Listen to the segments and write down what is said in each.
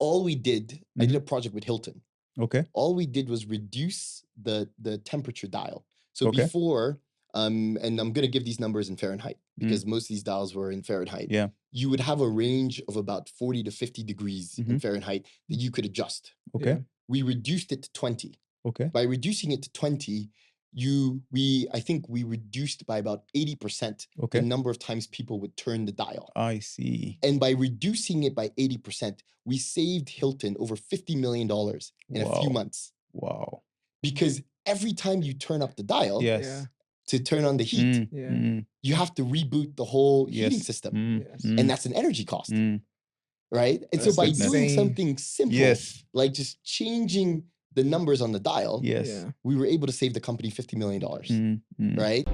all we did, I did a project with Hilton. Okay. All we did was reduce the temperature dial. So Okay. before, and I'm going to give these numbers in Fahrenheit because most of these dials were in Fahrenheit. Yeah. You would have a range of about 40 to 50 degrees in Fahrenheit that you could adjust. Okay. Yeah. We reduced it to 20. Okay. By reducing it to 20, I think we reduced by about 80% Okay. the number of times people would turn the dial. I see. And by reducing it by 80%, we saved Hilton over $50 million in a few months. Wow. Because every time you turn up the dial Yes. to turn on the heat, you have to reboot the whole heating system. And that's an energy cost. Right? And so by doing something simple, like just changing the numbers on the dial, we were able to save the company $50 million. Right?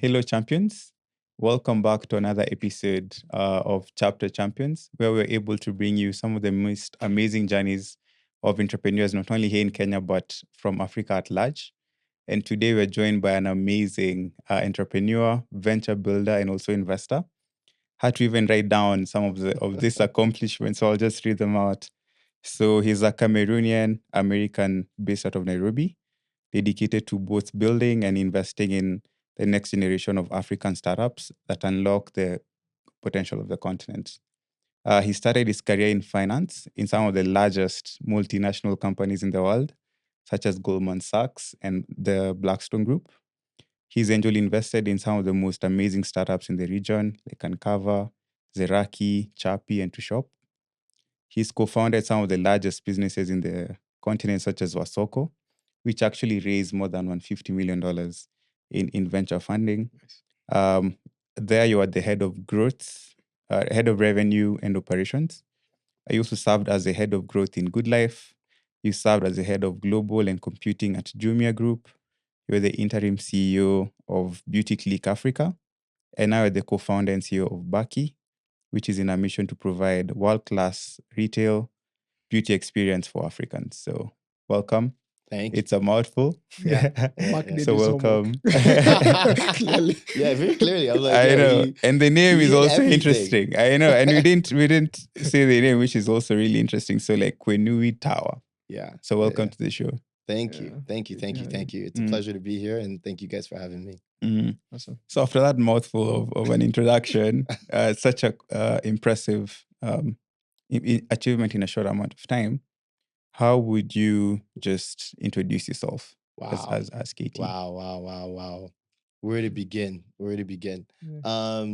Hello, champions. Welcome back to another episode of Chpter Champions, where we're able to bring you some of the most amazing journeys of entrepreneurs, not only here in Kenya, but from Africa at large. And today we're joined by an amazing entrepreneur, venture builder, and also investor. Had to even write down some of these accomplishments, so I'll just read them out. So he's a Cameroonian-American based out of Nairobi, dedicated to both building and investing in the next generation of African startups that unlock the potential of the continent. He started his career in finance in some of the largest multinational companies in the world, such as Goldman Sachs and the Blackstone Group. He's angel invested in some of the most amazing startups in the region, like Uncover, Zeraki, Chapi, and Tushop. He's co-founded some of the largest businesses in the continent, such as Wasoko, which actually raised more than $150 million in venture funding. There you are the head of growth, head of revenue and operations. I also served as the head of growth in Good Life. You served as the head of global and computing at Jumia Group. You're the interim CEO of Beauty Click Africa. And now you're the co-founder and CEO of Baki, which is in a mission to provide world-class retail beauty experience for Africans. So welcome. Thank you. It's a mouthful. So welcome. Clearly. Yeah, very clearly. I'm like, I know. And the name is also everything. interesting. I know. And we didn't say the name, which is also really interesting. So like Kwehnui Tawah. Yeah. So welcome to the show. Thank you. It's a pleasure to be here, and thank you guys for having me. Awesome. So after that mouthful of an introduction, such a impressive achievement in a short amount of time, how would you just introduce yourself as KT? Wow. Where to begin? Yeah.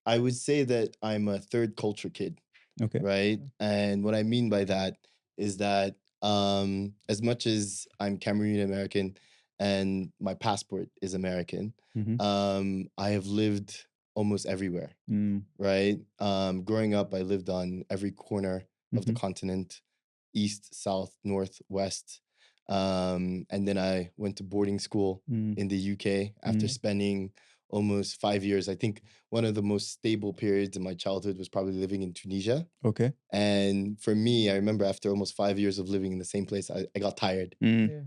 I would say that I'm a third culture kid. Okay. Right? And what I mean by that is that as much as I'm Cameroonian-American and my passport is American, I have lived almost everywhere. Right? Growing up, I lived on every corner of the continent. East, south, north, west. And then I went to boarding school in the UK after spending almost 5 years. I think one of the most stable periods in my childhood was probably living in Tunisia. Okay. And for me, I remember after almost 5 years of living in the same place, I got tired,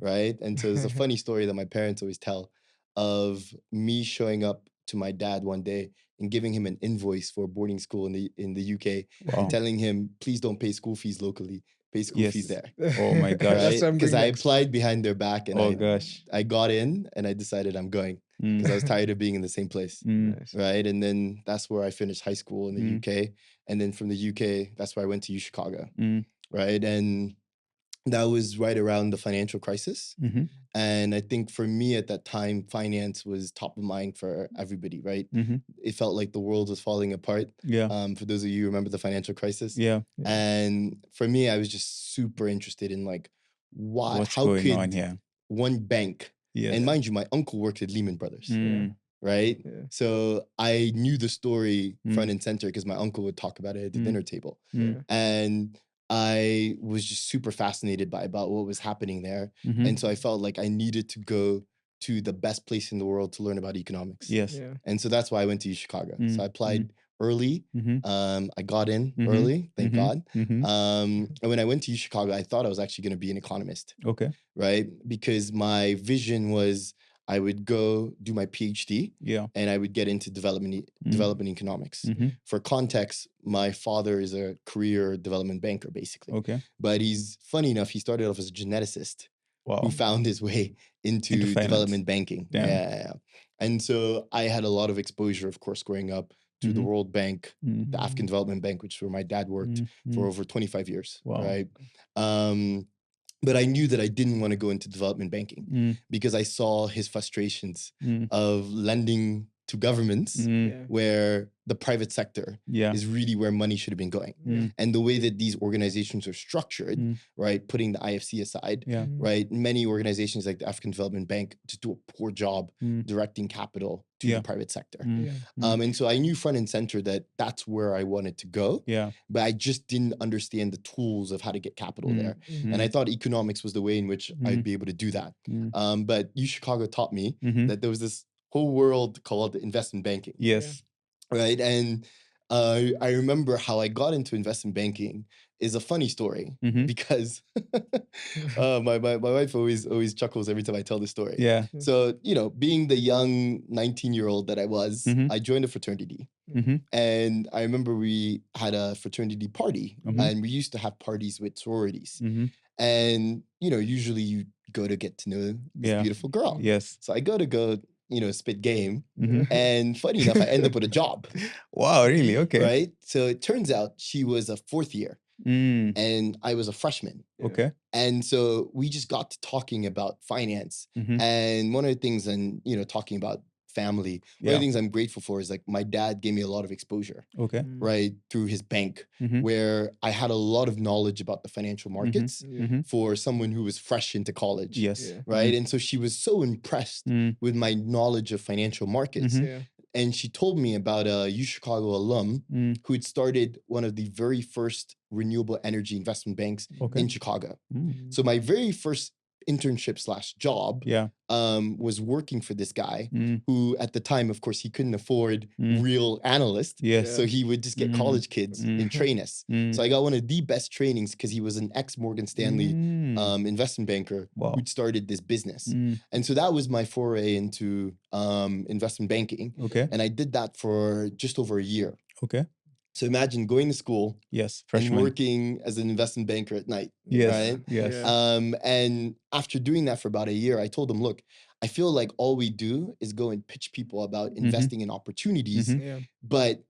right? And so there's a funny story that my parents always tell of me showing up to my dad one day and giving him an invoice for boarding school in the UK and telling him, please don't pay school fees locally. Pay school fees there. Oh my gosh. Right? Because I applied behind their back and gosh. I got in and I decided I'm going because I was tired of being in the same place. Nice. Right? And then that's where I finished high school in the UK. And then from the UK, that's where I went to UChicago. Right? And that was right around the financial crisis. Mm-hmm. And I think for me at that time, finance was top of mind for everybody, right? Mm-hmm. It felt like the world was falling apart. Yeah. For those of you who remember the financial crisis. Yeah. And for me, I was just super interested in like, What's how going could on here? one bank, Yes. and mind you, my uncle worked at Lehman Brothers, Mm. right? Yeah. So I knew the story Mm. front and center because my uncle would talk about it at the Mm. dinner table. Mm. And I was just super fascinated about what was happening there. Mm-hmm. And so I felt like I needed to go to the best place in the world to learn about economics. Yes. Yeah. And so that's why I went to Chicago. Mm. So I applied early. Mm-hmm. I got in Mhm. early, thank Mhm. God. Mm-hmm. And when I went to Chicago, I thought I was actually going to be an economist, Okay. right? Because my vision was I would go do my PhD Yeah. and I would get into development economics. Mm-hmm. For context, my father is a career development banker, basically. Okay. But he's funny enough, he started off as a geneticist Wow. who found his way into Into finance. development banking. Damn. Yeah. And so I had a lot of exposure, of course, growing up to the Mhm. World Bank, Mm. the African Development Bank, which is where my dad worked for over 25 years, Wow. right? But I knew that I didn't want to go into development banking Mm. because I saw his frustrations Mm. of lending to governments Mm. Yeah. where the private sector Yeah. is really where money should have been going. Mm. And the way that these organizations are structured, Mm. right, putting the IFC aside, Yeah. right, many organizations like the African Development Bank just do a poor job Mm. directing capital to Yeah. the private sector. Mm. Yeah. And so I knew front and center that that's where I wanted to go, Yeah. but I just didn't understand the tools of how to get capital Mm. there. Mm. And I thought economics was the way in which I'd be able to do that. Mm. But U Chicago taught me Mhm. that there was this whole world called investment banking, Yes. right? And I remember how I got into investment banking is a funny story Mhm. because my wife always chuckles every time I tell the story. Yeah. So, being the young 19-year-old that I was, Mhm. I joined a fraternity. Mhm. And I remember we had a fraternity party and we used to have parties with sororities. Mhm. And, usually you go to get to know this Yeah. beautiful girl. Yes. So I go, spit game. Mhm. And funny enough, I end up with a job, Wow. Really? Okay. right? So it turns out she was a fourth year Mm. and I was a freshman. Okay. And so we just got to talking about finance. Mhm. And one of the things, and talking about family, one of Yeah. the things I'm grateful for is like my dad gave me a lot of exposure, Okay. right, through his bank, Mhm. where I had a lot of knowledge about the financial markets Mhm. for someone who was fresh into college. Yes. Yeah. Right. And so she was so impressed Mm. with my knowledge of financial markets. Mhm. Yeah. And she told me about a U Chicago alum Mm. who had started one of the very first renewable energy investment banks Okay. in Chicago. Mm. So my very first internship / job Yeah. was working for this guy Mm. who at the time, of course, he couldn't afford Mm. real analysts. Yes. So he would just get Mm. college kids and train us. Mm. So I got one of the best trainings because he was an ex-Morgan Stanley Mm. investment banker Wow. who'd started this business. Mm. And so that was my foray into investment banking. Okay. And I did that for just over a year. Okay. So imagine going to school Yes. and Freshman. working as an investment banker at night. Yes. Right? Yes. Yeah. And after doing that for about a year, I told him, look, I feel like all we do is go and pitch people about investing in opportunities, Mhm. Yeah. but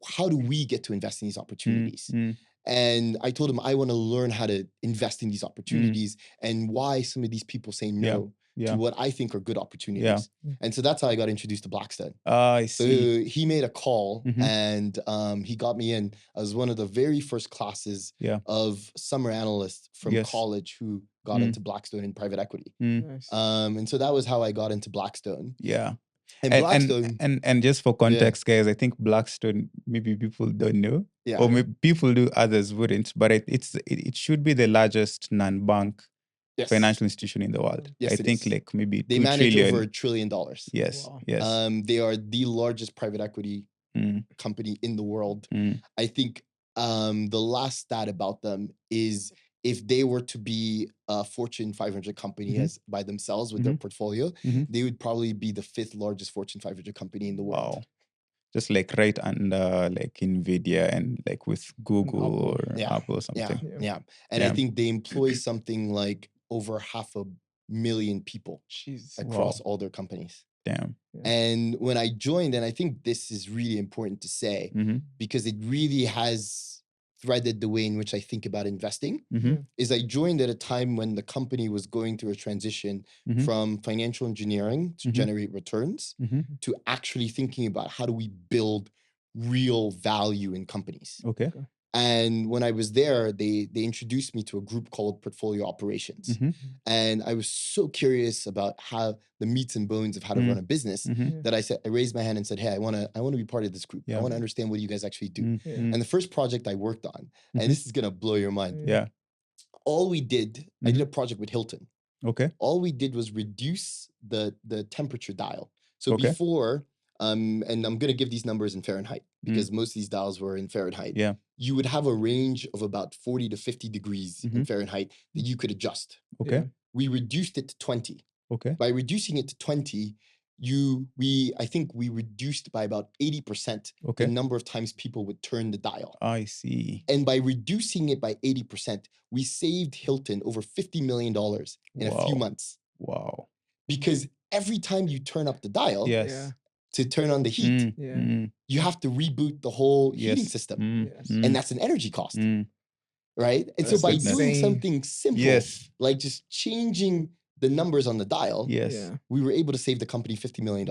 how do we get to invest in these opportunities? Mm. And I told him I want to learn how to invest in these opportunities and why some of these people say no Yeah. to what I think are good opportunities. And so that's how I got introduced to Blackstone. I So see. he made a call Mhm. and he got me in. I was one of the very first classes Yeah. of summer analysts from Yes. college who got Mm. into Blackstone in private equity. Mm. Nice. And so that was how I got into Blackstone. Yeah. And Blackstone, And just for context, guys, I think Blackstone, maybe people don't know, yeah, or maybe people do, others wouldn't. But it should be the largest non-bank yes, financial institution in the world. Yes, I it think is. like maybe They 2 manage trillion. over $1 trillion. Yes. Wow. Yes. They are the largest private equity Mm. company in the world. Mm. I think the last stat about them is if they were to be a Fortune 500 company Mhm. as by themselves with their portfolio, Mhm. they would probably be the 5th largest Fortune 500 company in the world. Wow. Just like right under like Nvidia and like with Google Apple. or Yeah. Apple or something. Yeah. And I Yeah. think they employ something like over 500,000 people Jeez. across Wow. all their companies. Damn. And when I joined, and I think this is really important to say, Mm-hmm. because it really has threaded the way in which I think about investing is I joined at a time when the company was going through a transition from financial engineering to generate returns to actually thinking about how do we build real value in companies. Okay. And when I was there, they introduced me to a group called Portfolio Operations. And I was so curious about how the meats and bones of how to run a business that I raised my hand and said, hey, I want to be part of this group. I want to understand what you guys actually do. And the first project I worked on, and this is going to blow your mind. All we did, I did a project with Hilton. Okay. All we did was reduce the temperature dial. So before, and I'm going to give these numbers in Fahrenheit because most of these dials were in Fahrenheit. Yeah. You would have a range of about 40 to 50 degrees in Fahrenheit that you could adjust. Okay. We reduced it to 20. Okay. By reducing it to 20, I think we reduced by about 80% the number of times people would turn the dial. I see. And by reducing it by 80%, we saved Hilton over $50 million in a few months. Wow. Because every time you turn up the dial to turn on the heat, you have to reboot the whole heating system. And that's an energy cost. Right? And so by doing something simple, like just changing the numbers on the dial, we were able to save the company $50 million,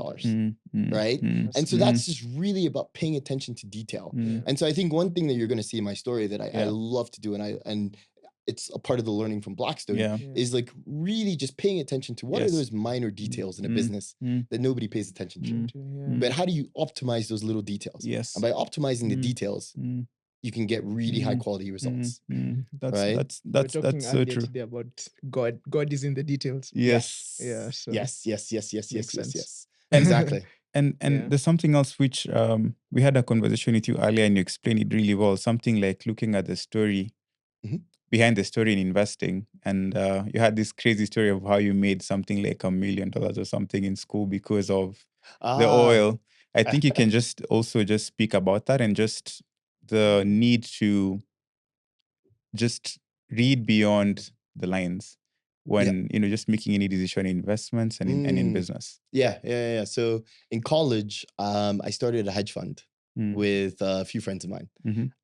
right? And so that's just really about paying attention to detail. And so I think one thing that you're going to see in my story that I love to do, and it's a part of the learning from Blackstone, is like really just paying attention to what are those minor details in a business that nobody pays attention to. But how do you optimize those little details? And by optimizing the details, you can get really high quality results. That's so true. Today about God. God is in the details. Yes. Yeah. So Yes. And, exactly. And there's something else which we had a conversation with you earlier, and you explained it really well. Something like looking at the story behind the story in investing, and you had this crazy story of how you made something like $1 million or something in school because of the oil. I think you can just speak about that and just the need to just read beyond the lines when just making any decision in investments and in business. Yeah. So in college, I started a hedge fund with a few friends of mine,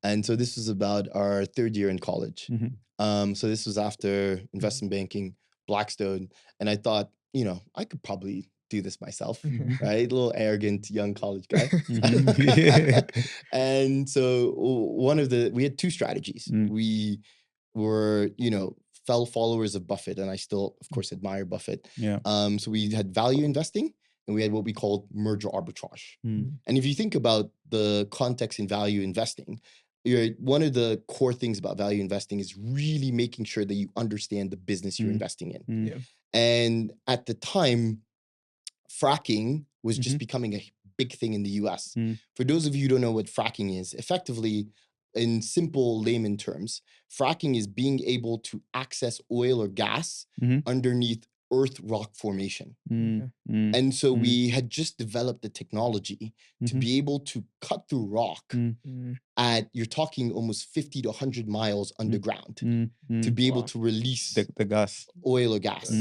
and so this was about our third year in college. So this was after investment banking, Blackstone, and I thought, I could probably do this myself, right? A little arrogant young college guy. And so we had two strategies. We were, fell followers of Buffett, and I still, of course, admire Buffett. So we had value investing, and we had what we called merger arbitrage. And if you think about the context in value investing, one of the core things about value investing is really making sure that you understand the business you're investing in. And at the time, fracking was just becoming a big thing in the US. For those of you who don't know what fracking is, effectively, in simple layman terms, fracking is being able to access oil or gas underneath earth rock formation. And so we had just developed the technology to be able to cut through rock at, you're talking almost 50 to 100 miles underground to be able to release the gas, oil or gas,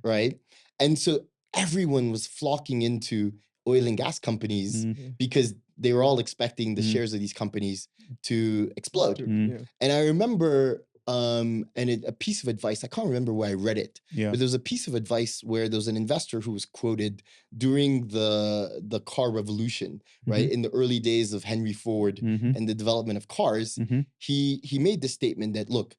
right? And so everyone was flocking into oil and gas companies because they were all expecting the shares of these companies to explode. And I remember a piece of advice, I can't remember where I read it, but there was a piece of advice where there was an investor who was quoted during the car revolution, right? In the early days of Henry Ford and the development of cars, he made the statement that, look,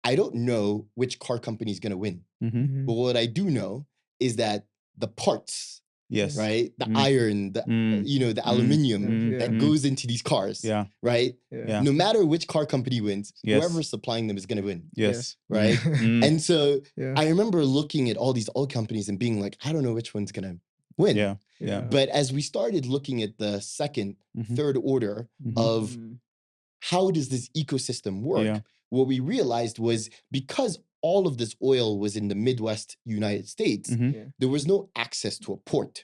I don't know which car company is going to win, but what I do know is that the parts, right? The iron, the aluminium that goes into these cars, right? No matter which car company wins, whoever's supplying them is going to win. Right? And so I remember looking at all these oil companies and being like, I don't know which one's going to win. But as we started looking at the second, third order of how does this ecosystem work, what we realized was because all of this oil was in the Midwest United States, there was no access to a port.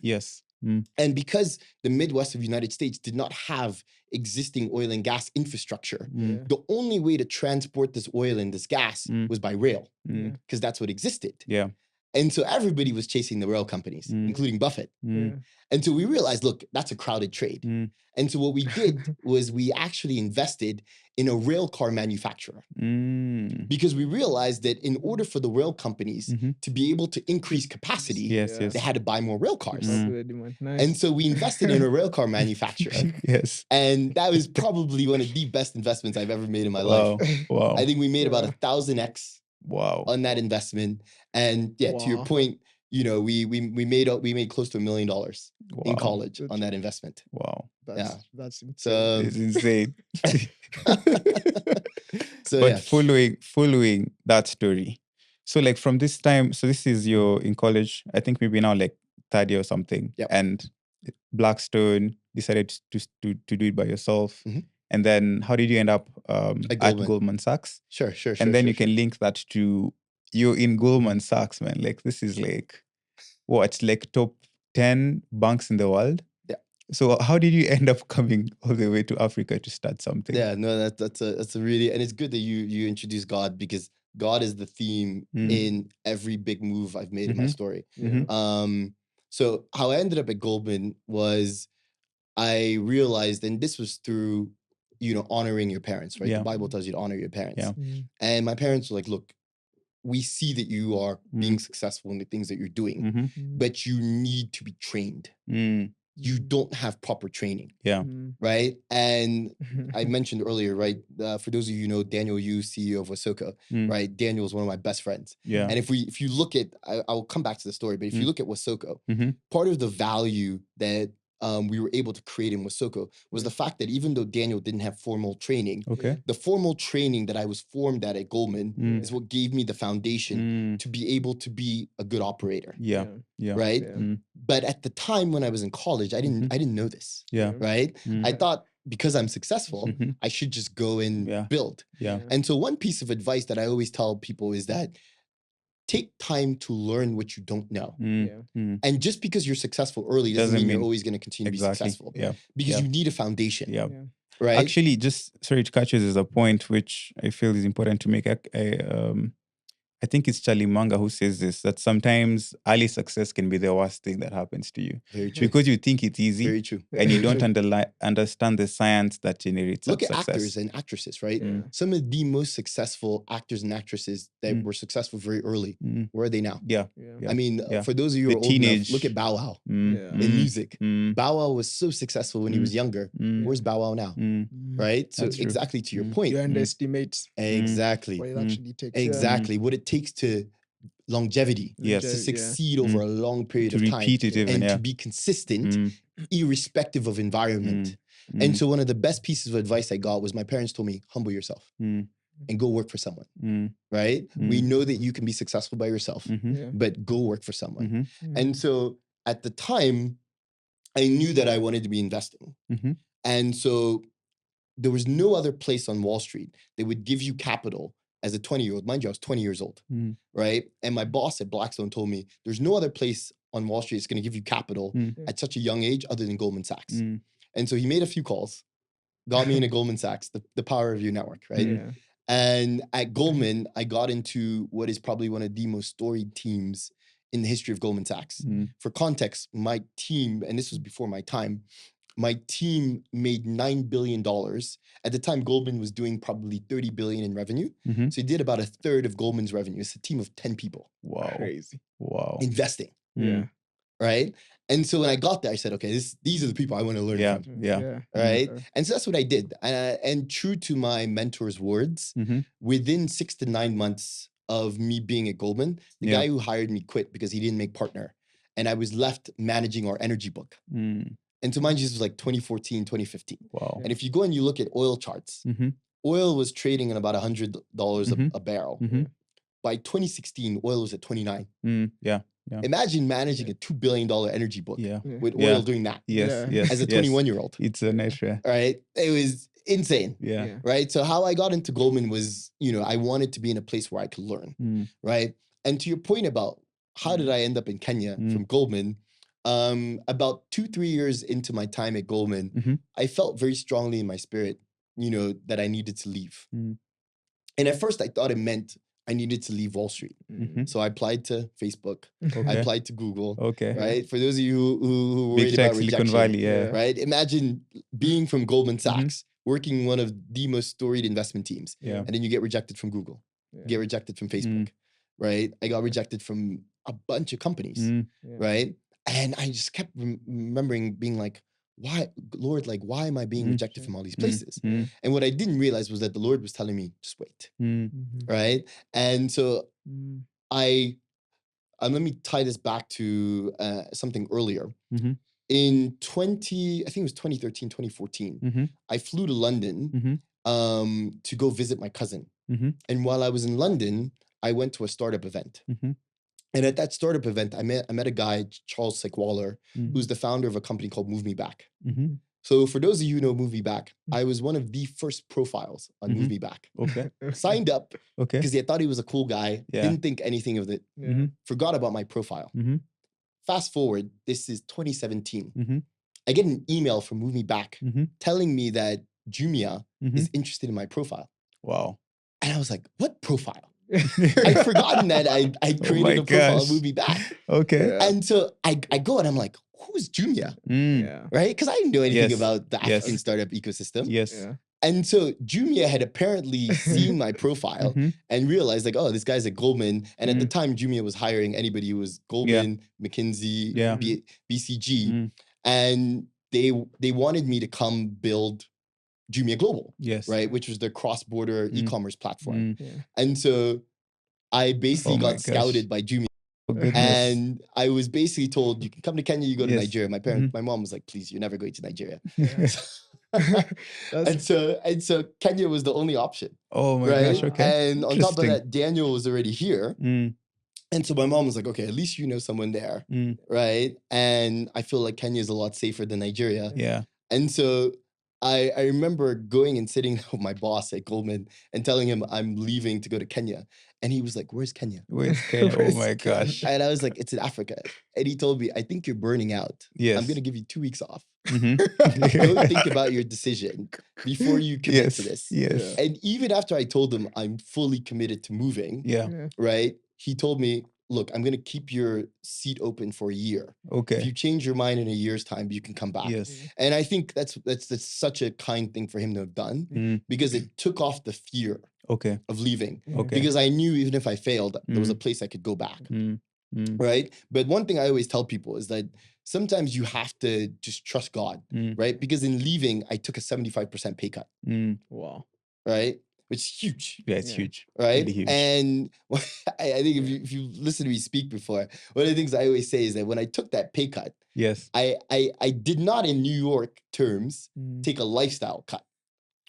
And because the Midwest of the United States did not have existing oil and gas infrastructure, the only way to transport this oil and this gas was by rail, because that's what existed. And so everybody was chasing the rail companies, including Buffett. And so we realized, look, that's a crowded trade. And so what we did was we actually invested in a rail car manufacturer because we realized that in order for the rail companies to be able to increase capacity, they had to buy more rail cars. Nice. And so we invested in a rail car manufacturer. Yes. And that was probably one of the best investments I've ever made in my life. Wow. I think we made about 1,000x Wow. on that investment. And to your point, you know, we made close to $1 million in college on that investment. Wow. That's insane. So It's insane. so But following that story, so like from this time, so this is you're in college, I think maybe now like third year or something, and Blackstone decided to do it by yourself. And then how did you end up at Goldman Sachs? Sure. And then you can link that to you're in Goldman Sachs, man. Like this is like what, like top 10 banks in the world? Yeah. So how did you end up coming all the way to Africa to start something? Yeah, no, that's a really, and it's good that you introduce God, because God is the theme in every big move I've made in my story. So how I ended up at Goldman was I realized, and this was through, you know, honoring your parents, right? The Bible tells you to honor your parents. And my parents were like, look, we see that you are being successful in the things that you're doing, but you need to be trained. You don't have proper training. Right? And I mentioned earlier, right? For those of you who know Daniel Yu, CEO of Wasoko, right? Daniel is one of my best friends. And if you look at, I'll come back to the story, but if you look at Wasoko, part of the value that we were able to create in Wasoko was the fact that even though Daniel didn't have formal training, the formal training that I was formed at Goldman is what gave me the foundation to be able to be a good operator. Right? But at the time when I was in college, I didn't know this. Right? I thought because I'm successful, I should just go and build. And so one piece of advice that I always tell people is that take time to learn what you don't know. And just because you're successful early doesn't mean you're always going to continue to be successful. Because you need a foundation. Right? Actually, just sorry to catch you, there's a point which I feel is important to make. I think it's Charlie Munger who says this, that sometimes early success can be the worst thing that happens to you. Very true. Because you think it's easy. Very true. And you don't understand the science that generates Look at success. actors and actresses, right? Some of the most successful actors and actresses that were successful very early, where are they now? I mean, for those of you who are old enough, look at Bow Wow in music. Bow Wow was so successful when he was younger. Where's Bow Wow now? Right? So exactly to your point. You underestimate Exactly. what it actually takes. Exactly. What it takes to longevity, to succeed over a long period of time, and to be consistent, irrespective of environment. And so one of the best pieces of advice I got was my parents told me, humble yourself and go work for someone, right? We know that you can be successful by yourself, but go work for someone. And so at the time, I knew that I wanted to be investing. And so there was no other place on Wall Street that would give you capital as a 20-year-old. Mind you, I was 20 years old, right? And my boss at Blackstone told me, there's no other place on Wall Street that's going to give you capital at such a young age other than Goldman Sachs. And so he made a few calls, got me into Goldman Sachs, the power of your network, right? And at Goldman, I got into what is probably one of the most storied teams in the history of Goldman Sachs. For context, my team, and this was before my time, my team made $9 billion. At the time, Goldman was doing probably $30 billion in revenue. So he did about a third of Goldman's revenue. It's a team of 10 people. Wow. Crazy. Wow. Investing. Right? And so when I got there, I said, okay, these are the people I want to learn from. Right? And so that's what I did. And true to my mentor's words, within 6 to 9 months of me being at Goldman, the guy who hired me quit because he didn't make partner. And I was left managing our energy book. And to mind you, this was like 2014, 2015. Wow. And if you go and you look at oil charts, oil was trading at about $100 a barrel. By 2016, oil was at 29. Imagine managing a $2 billion energy book with oil doing that. As a 21-year-old. It's a nice right? It was insane. Right? So how I got into Goldman was, you know, I wanted to be in a place where I could learn. Right? And to your point about how did I end up in Kenya from Goldman, about 2-3 years into my time at Goldman, I felt very strongly in my spirit, you know, that I needed to leave. And at first I thought it meant I needed to leave Wall Street. So I applied to Facebook. I Okay. applied to Google. Okay. Right? For those of you who Big worried tech, about Silicon rejection. Valley, yeah. Right? Imagine being from Goldman Sachs, working one of the most storied investment teams. Yeah. And then you get rejected from Google. You get rejected from Facebook. Right? I got rejected from a bunch of companies. Right? And I just kept remembering being like, why, Lord, like, why am I being rejected from all these places? And what I didn't realize was that the Lord was telling me, just wait. Right? And so let me tie this back to something earlier. In I think it was 2013, 2014, I flew to London to go visit my cousin. And while I was in London, I went to a startup event. And at that startup event, I met a guy, Charles Waller, who's the founder of a company called Move Me Back. So for those of you who know Move Me Back, I was one of the first profiles on Move Me Back. Okay. Signed up Okay. because I thought he was a cool guy. Yeah. Didn't think anything of it. Forgot about my profile. Fast forward, this is 2017. I get an email from Move Me Back telling me that Jumia is interested in my profile. Wow. And I was like, what profile? I'd forgotten that I created a profile on Move Me Back. Okay. And so I go and I'm like, who's Jumia? Right? Because I didn't know anything about the African startup ecosystem. And so Jumia had apparently seen my profile and realized like, oh, this guy's at Goldman. And at the time, Jumia was hiring anybody who was Goldman, McKinsey, BCG. And they wanted me to come build Jumia Global, right? Which was their cross-border e-commerce platform. And so I basically got scouted by Jumia. And I was basically told, you can come to Kenya, you go to Nigeria. My mom was like, please, you're never going to Nigeria. and so Kenya was the only option. Oh my right? gosh, okay. And on top of that, Daniel was already here. And so my mom was like, okay, at least you know someone there, right? And I feel like Kenya is a lot safer than Nigeria. Yeah. And so I remember going and sitting with my boss at Goldman and telling him I'm leaving to go to Kenya. And he was like, where's Kenya? Where's Kenya? Oh my gosh. And I was like, it's in Africa. And he told me, I think you're burning out. Yes. I'm going to give you 2 weeks off. Don't think about your decision before you commit to this. Yes. And even after I told him I'm fully committed to moving, right? He told me, look, I'm going to keep your seat open for a year. Okay. If you change your mind in a year's time, you can come back. Yes. And I think that's such a kind thing for him to have done because it took off the fear of leaving. Because I knew even if I failed, there was a place I could go back. Right? But one thing I always tell people is that sometimes you have to just trust God, right? Because in leaving, I took a 75% pay cut. Wow. Right? Which is huge. Yeah, it's huge. Right? Really huge. And I think if you listen to me speak before, one of the things I always say is that when I took that pay cut, I did not in New York terms take a lifestyle cut.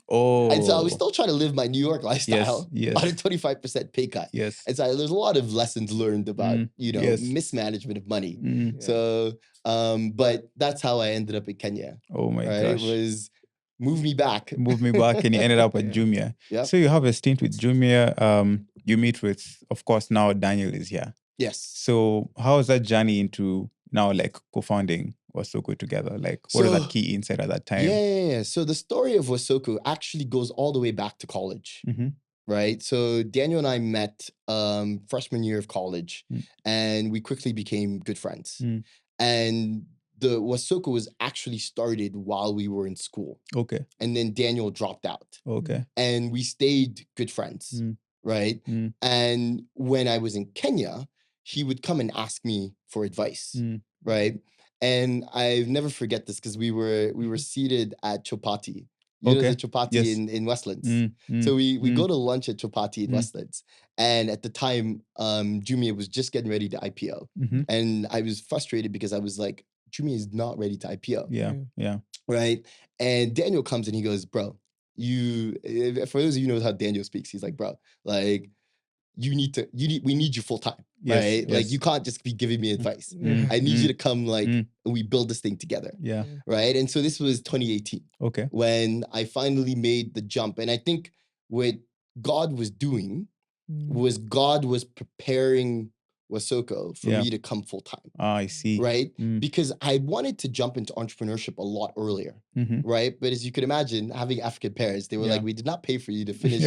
Oh. And so I was still trying to live my New York lifestyle on a 25% pay cut. Yes. And so there's a lot of lessons learned about, mismanagement of money. So, but that's how I ended up in Kenya. Oh my right? gosh. It was Move Me Back. Move Me Back, and you ended up at Jumia. Yep. So you have a stint with Jumia. You meet with, of course, now Daniel is here. Yes. So how was that journey into now like co-founding Wasoko together? Like what are the key insight at that time? Yeah. So the story of Wasoko actually goes all the way back to college. Right. So Daniel and I met freshman year of college and we quickly became good friends. And the Wasoko was actually started while we were in school. Okay. And then Daniel dropped out. Okay. And we stayed good friends. Right. And when I was in Kenya, he would come and ask me for advice. Right. And I've never forget this because we were seated at Chopati. You know the Chopati in Westlands. So we go to lunch at Chopati in Westlands. And at the time, Jumia was just getting ready to IPO. And I was frustrated because I was like, Jumia is not ready to IPO. Yeah. Right. And Daniel comes and he goes, bro, for those of you who know how Daniel speaks, he's like, bro, like, we need you full time, right? Yes. Like you can't just be giving me advice. I need you to come and we build this thing together. Yeah. Right. And so this was 2018. Okay. When I finally made the jump. And I think what God was doing was God was preparing Wasoko for Yeah. me to come full time, I see. right? Mm. Because I wanted to jump into entrepreneurship a lot earlier, Mhm. right? But as you could imagine, having African parents, they were Yeah. like, we did not pay for you to finish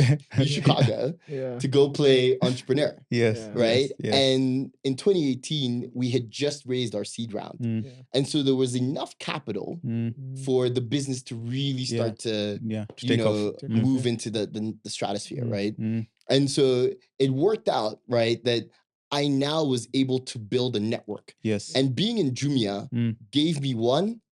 Chicago Yeah. to go play entrepreneur, Yes. Yeah. right? Yes. And in 2018, we had just raised our seed round. Mm. Yeah. And so there was enough capital Mm. for the business to really Yeah. start to, Yeah. To you take know, off. Take off. move into the stratosphere, Mm. right? Mm. And so it worked out, right, that I now was able to build a network. Yes. And being in Jumia Mm. gave me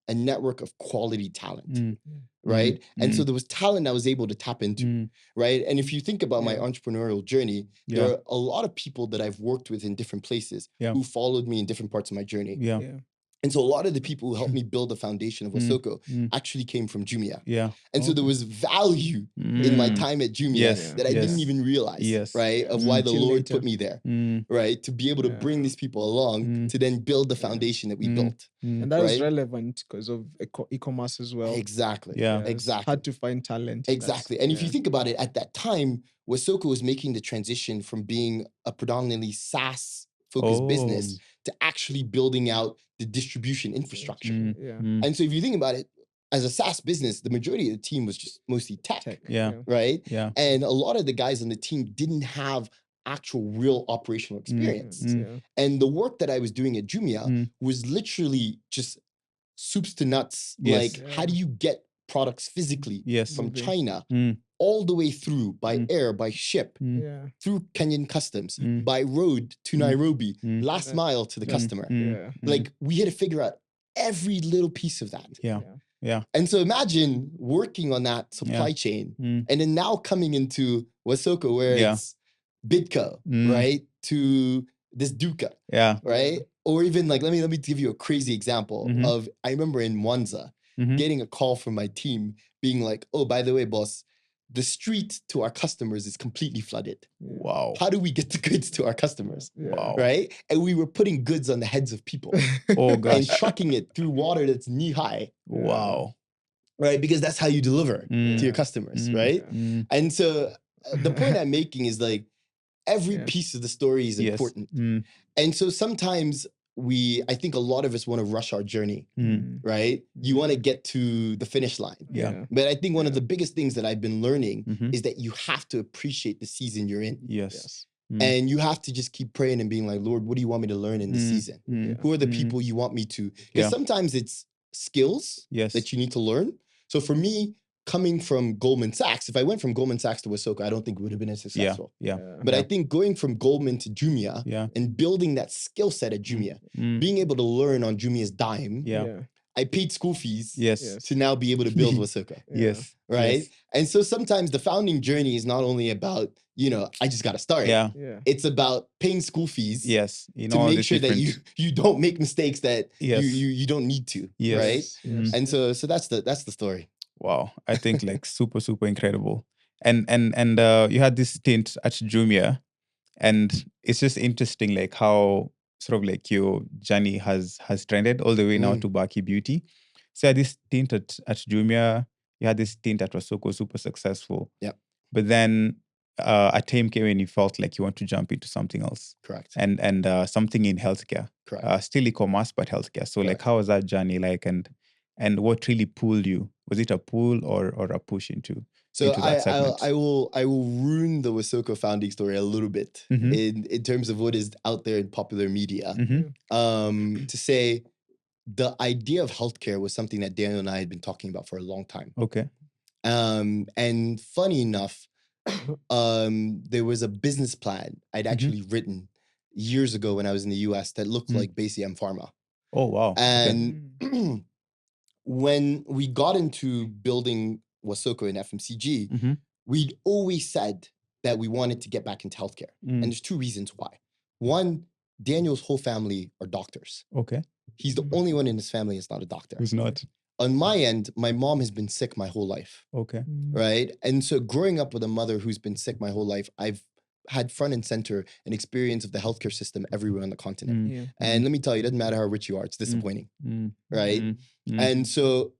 a network of quality talent, Mm. right? And so Mm. there was talent I was able to tap into, Mm. right? And if you think about my Yeah. entrepreneurial journey, Yeah. there are a lot of people that I've worked with in different places Yeah. who followed me in different parts of my journey. Yeah. Yeah. And so a lot of the people who helped me build the foundation of Wasoko Mm. actually came from Jumia. Yeah. And so there was value in my time at Jumia Yes. that I Yes. didn't even realize, Yes. right? Of why the Till Lord later. put me there, Mm. right? To be able to Yeah. bring these people along to then build the foundation that we built. Mm. And that was Right? relevant because of e-commerce as well. Exactly. Yeah. It's Exactly. hard to find talent. That's- Exactly. And if you yeah. think about it, at that time, Wasoko was making the transition from being a predominantly SaaS-focused business to actually building out the distribution infrastructure. Yeah. Mm. And so if you think about it, as a SaaS business, the majority of the team was just mostly tech. Yeah. Right? Yeah. And a lot of the guys on the team didn't have actual real operational experience. Mm. And the work that I was doing at Jumia Mm. was literally just soups to nuts. Yes. Like, how do you get products physically Yes. from Moving. China Mm. all the way through by Mm. air, by ship, Mm. Yeah. through Kenyan customs, Mm. by road to Mm. Nairobi, Mm. last mile to the Mm. customer. Mm. Yeah. Like, we had to figure out every little piece of that. Yeah. Yeah. And so imagine working on that supply chain Mm. and then now coming into Wasoko where Yeah. it's Bidco, Mm. right? To this Duca, Yeah. right? Or even like, let me give you a crazy example Mhm. of, I remember in Mwanza Mhm. getting a call from my team being like, oh, by the way, boss, the street to our customers is completely flooded. Wow. How do we get the goods to our customers? Yeah. Wow. Right? And we were putting goods on the heads of people Oh and gosh. trucking it through water that's knee high, Wow. right? Because that's how you deliver to your customers, Mm. right? Mm. And so the point I'm making is like every Yeah. piece of the story is Yes. important. Mm. And so sometimes I think a lot of us want to rush our journey, Mm. right? You want to get to the finish line. Yeah. But I think one of Yeah. the biggest things that I've been learning Mhm. is that you have to appreciate the season you're in. Yes. Yes. Mm. And you have to just keep praying and being like, Lord, what do you want me to learn in this Mm. season? Mm. Who are the Mm. people you want me to? Because Yeah. sometimes it's skills Yes. that you need to learn. So for me, coming from Goldman Sachs, if I went from Goldman Sachs to Wasoko, I don't think it would have been as Yeah. successful. Yeah. But I Yeah. think going from Goldman to Jumia Yeah. and building that skill set at Jumia, Mm. being able to learn on Jumia's dime, Yeah. I paid school fees Yes. Yes. to now be able to build Wasoko, Yes. right? Yes. And so sometimes the founding journey is not only about, I just got to start. Yeah. Yeah. It's about paying school fees Yes. You know, to all make these sure that different- you don't make mistakes that Yes. you don't need to, Yes. right? Mm. And so that's the story. Wow. I think like super, super incredible. And you had this stint at Jumia, and it's just interesting like how sort of like your journey has trended all the way now to Baki Beauty. So you had this stint at Jumia, you had this stint that was super successful. Yep. But then a time came when you felt like you want to jump into something else. Correct. And something in healthcare. Correct. Still e-commerce, but healthcare. So like Correct. how was that journey like, and what really pulled you? Was it a pull or a push into So that segment? I will ruin the Wasoko founding story a little bit Mhm. in terms of what is out there in popular media. Mhm. To say the idea of healthcare was something that Daniel and I had been talking about for a long time. Okay. And funny enough, there was a business plan I'd actually written years ago when I was in the US that looked like basically M Pharma. Oh wow. Okay. And when we got into building Wasoko and FMCG, Mhm. we'd always said that we wanted to get back into healthcare. And there's two reasons why. One, Daniel's whole family are doctors. Okay. He's the only one in his family that's not a doctor. Who's not? On my end, my mom has been sick my whole life, Okay. right? And so growing up with a mother who's been sick my whole life, I've had front and center an experience of the healthcare system everywhere on the continent. Yeah. And let me tell you, it doesn't matter how rich you are, it's disappointing, right? Mm. And so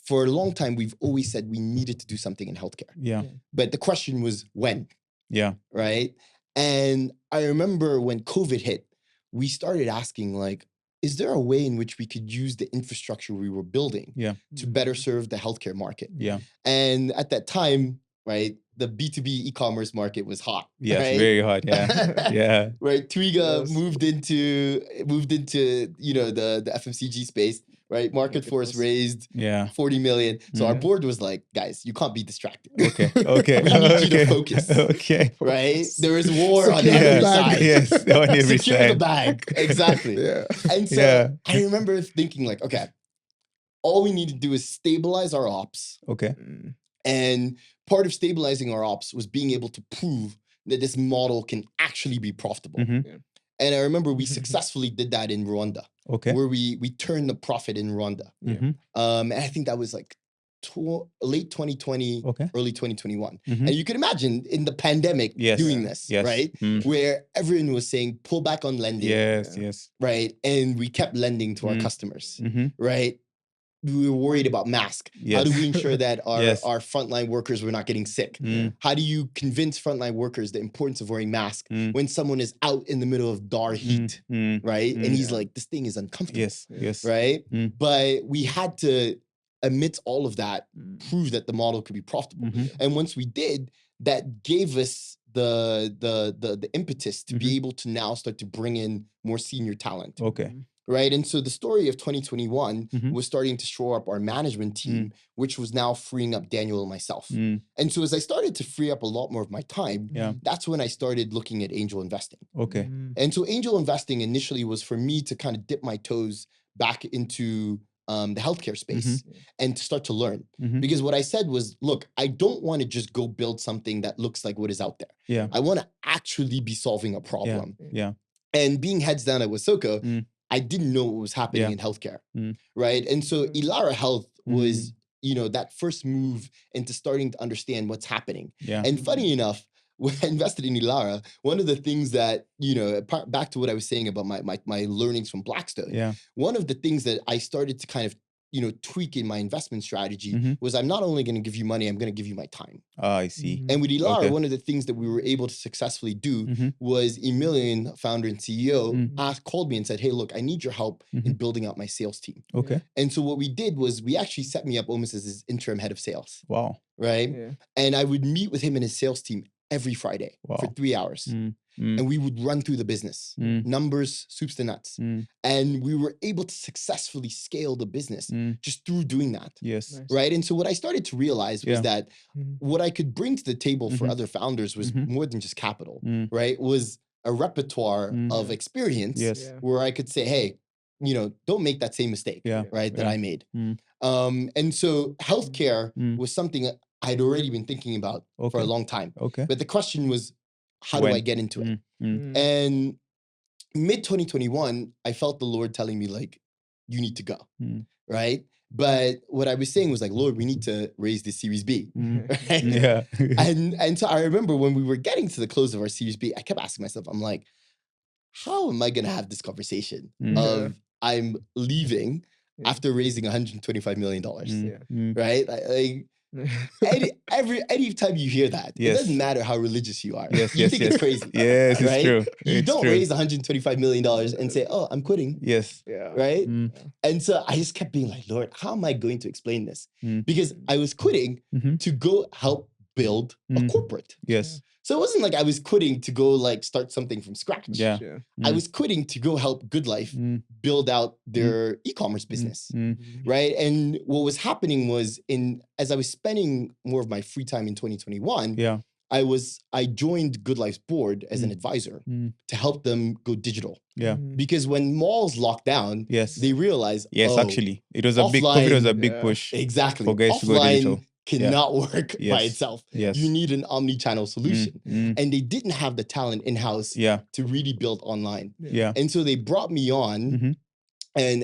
for a long time, we've always said we needed to do something in healthcare. Yeah. But the question was when, Yeah. right? And I remember when COVID hit, we started asking like, is there a way in which we could use the infrastructure we were building to better serve the healthcare market? Yeah. And at that time, right, the B2B e-commerce market was hot. Yes, right? very hot. Yeah. Yeah. Right. Twiga Yes. moved into the FMCG space, right? Market Force raised Yeah. 40 million. So our Mhm. board was like, guys, you can't be distracted. Okay. Okay. We need you to Okay. focus. Okay. Right? There is war on Secure the every bag. side. Yes. On every Secure the side. bag. Exactly. Yeah. And so Yeah. I remember thinking like, okay, all we need to do is stabilize our ops. Okay. And part of stabilizing our ops was being able to prove that this model can actually be profitable. Mhm. And I remember we successfully did that in Rwanda, Okay. where we turned the profit in Rwanda. Mhm. And I think that was like late 2020, Okay. early 2021. Mhm. And you can imagine in the pandemic Yes. doing this, Yes. right? Mm. Where everyone was saying, pull back on lending, Yes. Yeah. Yes. right? And we kept lending to our Mm. customers, Mhm. right? We were worried about masks. Yes. How do we ensure that our, Yes. our frontline workers were not getting sick? Mm. How do you convince frontline workers the importance of wearing masks Mm. when someone is out in the middle of Dar heat, Mm. right? Mm. And he's Yeah. like, this thing is uncomfortable, Yes. Yes. right? Mm. But we had to, amidst all of that, prove that the model could be profitable. Mhm. And once we did, that gave us the impetus to be able to now start to bring in more senior talent. Okay. Right. And so the story of 2021 Mhm. was starting to shore up our management team, which was now freeing up Daniel and myself. Mm. And so as I started to free up a lot more of my time, Yeah. that's when I started looking at angel investing. Okay. And so angel investing initially was for me to kind of dip my toes back into the healthcare space and to start to learn. Mhm. Because what I said was, look, I don't want to just go build something that looks like what is out there. Yeah. I want to actually be solving a problem. Yeah. And being heads down at Wasoko, Mm. I didn't know what was happening Yeah. in healthcare, Mm. right? And so Ilara Health was, that first move into starting to understand what's happening. Yeah. And funny enough, when I invested in Ilara, one of the things that, back to what I was saying about my learnings from Blackstone, Yeah. one of the things that I started to kind of, tweak in my investment strategy was I'm not only going to give you money, I'm going to give you my time. Ah, I see. And with Ilara, Okay. one of the things that we were able to successfully do Mhm. was Emilian, founder and CEO, called me and said, hey, look, I need your help in building out my sales team. Okay. And so what we did was we actually set me up almost as his interim head of sales, Wow. right? Yeah. And I would meet with him and his sales team every Friday for Wow. 3 hours. And we would run through the business, numbers, soups to nuts. And we were able to successfully scale the business just through doing that. Yes. Nice. Right. And so what I started to realize was Yeah. that what I could bring to the table for other founders was more than just capital, right? Was a repertoire of experience Yes. Yeah. where I could say, hey, don't make that same mistake, Yeah. right? That Yeah. I made. Mm. And so healthcare was something that I'd already been thinking about for Okay. a long time. Okay. But the question was, how do When? I get into it? Mm. And mid 2021, I felt the Lord telling me, like, you need to go. Right. But what I was saying was like, Lord, we need to raise the Series B. Right? Yeah. And so I remember when we were getting to the close of our Series B, I kept asking myself, I'm like, how am I going to have this conversation of I'm leaving after raising $125 million? Right. Like, any time you hear that, it Yes. doesn't matter how religious you are. Yes, You yes, think yes. it's crazy. Yes, it's right? true. You It's don't true. raise $125 million and say, oh, I'm quitting. Yes. Yeah. Right. Mm. And so I just kept being like, Lord, how am I going to explain this? Mm. Because I was quitting to go help build a corporate. Yes. So it wasn't like I was quitting to go like start something from scratch. Yeah. Yeah. I was quitting to go help Good Life build out their e-commerce business. Right. And what was happening was as I was spending more of my free time in 2021, Yeah. I joined Good Life's board as an advisor to help them go digital. Yeah. Because when malls locked down, Yes. they realized, Yes, oh, actually. It was COVID was a big Yeah. push exactly. for guys to go digital. Offline cannot work by Yes. itself. Yes. You need an omni-channel solution. Mm. And they didn't have the talent in-house Yeah. to really build online. Yeah. And so they brought me on. Mhm.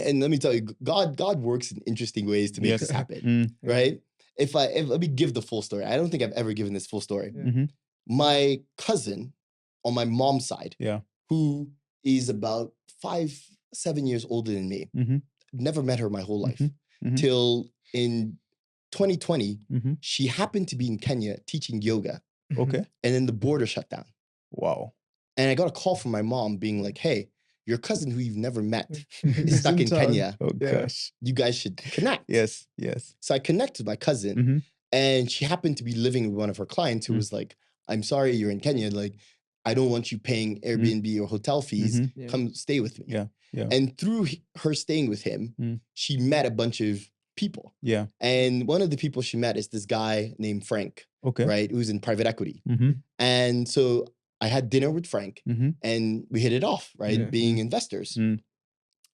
And let me tell you, God works in interesting ways to make Yes. this happen. Right? If let me give the full story. I don't think I've ever given this full story. Mhm. My cousin on my mom's side, Yeah. who is about 5-7 years older than me, never met her my whole life till in 2020, she happened to be in Kenya teaching yoga. Okay. And then the border shut down. Wow. And I got a call from my mom being like, hey, your cousin who you've never met is stuck in town. Kenya. Oh Yeah. gosh. You guys should connect. Yes. Yes. So I connected with my cousin, and she happened to be living with one of her clients who was like, I'm sorry, you're in Kenya. Like, I don't want you paying Airbnb or hotel fees. Yeah. Come stay with me. Yeah. Yeah. And through her staying with him, she met a bunch of people. Yeah. And one of the people she met is this guy named Frank, Okay. right? Who's in private equity. Mm-hmm. And so I had dinner with Frank and we hit it off, right? Yeah. Being investors.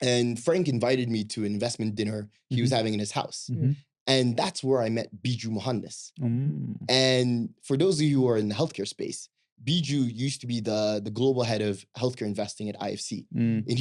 And Frank invited me to an investment dinner he was having in his house. And that's where I met Biju Mohandas. And for those of you who are in the healthcare space, Biju used to be the global head of healthcare investing at IFC. And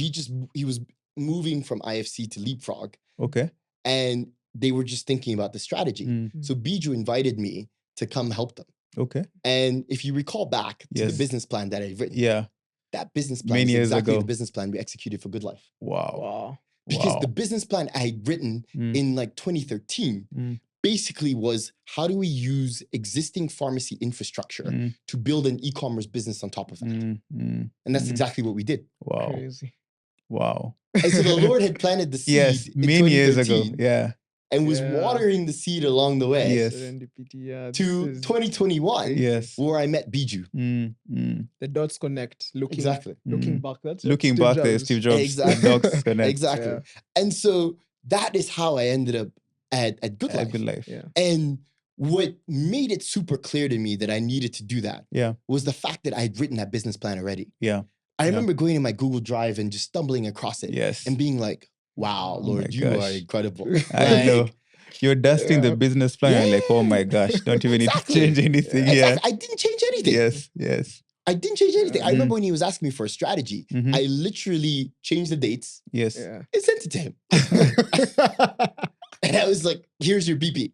he was moving from IFC to Leapfrog. Okay. And they were just thinking about the strategy. So Biju invited me to come help them. Okay. And if you recall back to Yes. the business plan that I'd written, Yeah. that business plan Many is years exactly ago. the business plan we executed for Good Life. Wow. Wow. Because Wow. the business plan I had written in like 2013 basically was, how do we use existing pharmacy infrastructure to build an e-commerce business on top of that? And that's exactly what we did. Wow. Crazy. Wow. And so the Lord had planted the seed Yes. in Many years ago. 2013 Yeah. and was Yeah. watering the seed along the way Yes. Serendipity. Yeah. to this is- 2021 Yes. where I met Biju. the dots connect. Looking back. That's what Looking Steve back there, Jobs- Steve Jobs. Exactly. The dogs connect. Exactly. Yeah. And so that is how I ended up at Good Life. Good life. Yeah. And what made it super clear to me that I needed to do that Yeah. was the fact that I had written that business plan already. Yeah. I remember going in my Google Drive and just stumbling across it Yes. and being like, wow, Oh Lord, my you are gosh. incredible. I know. Like, You're dusting the Yeah. business plan. You're like, oh my gosh, don't even Exactly. need to change anything. exactly. Yeah. I didn't change anything. Yes. Yes. I didn't change anything. I Mhm. remember when he was asking me for a strategy, Mhm. I literally changed the dates Yes. Yeah. and sent it to him. And I was like, here's your BP.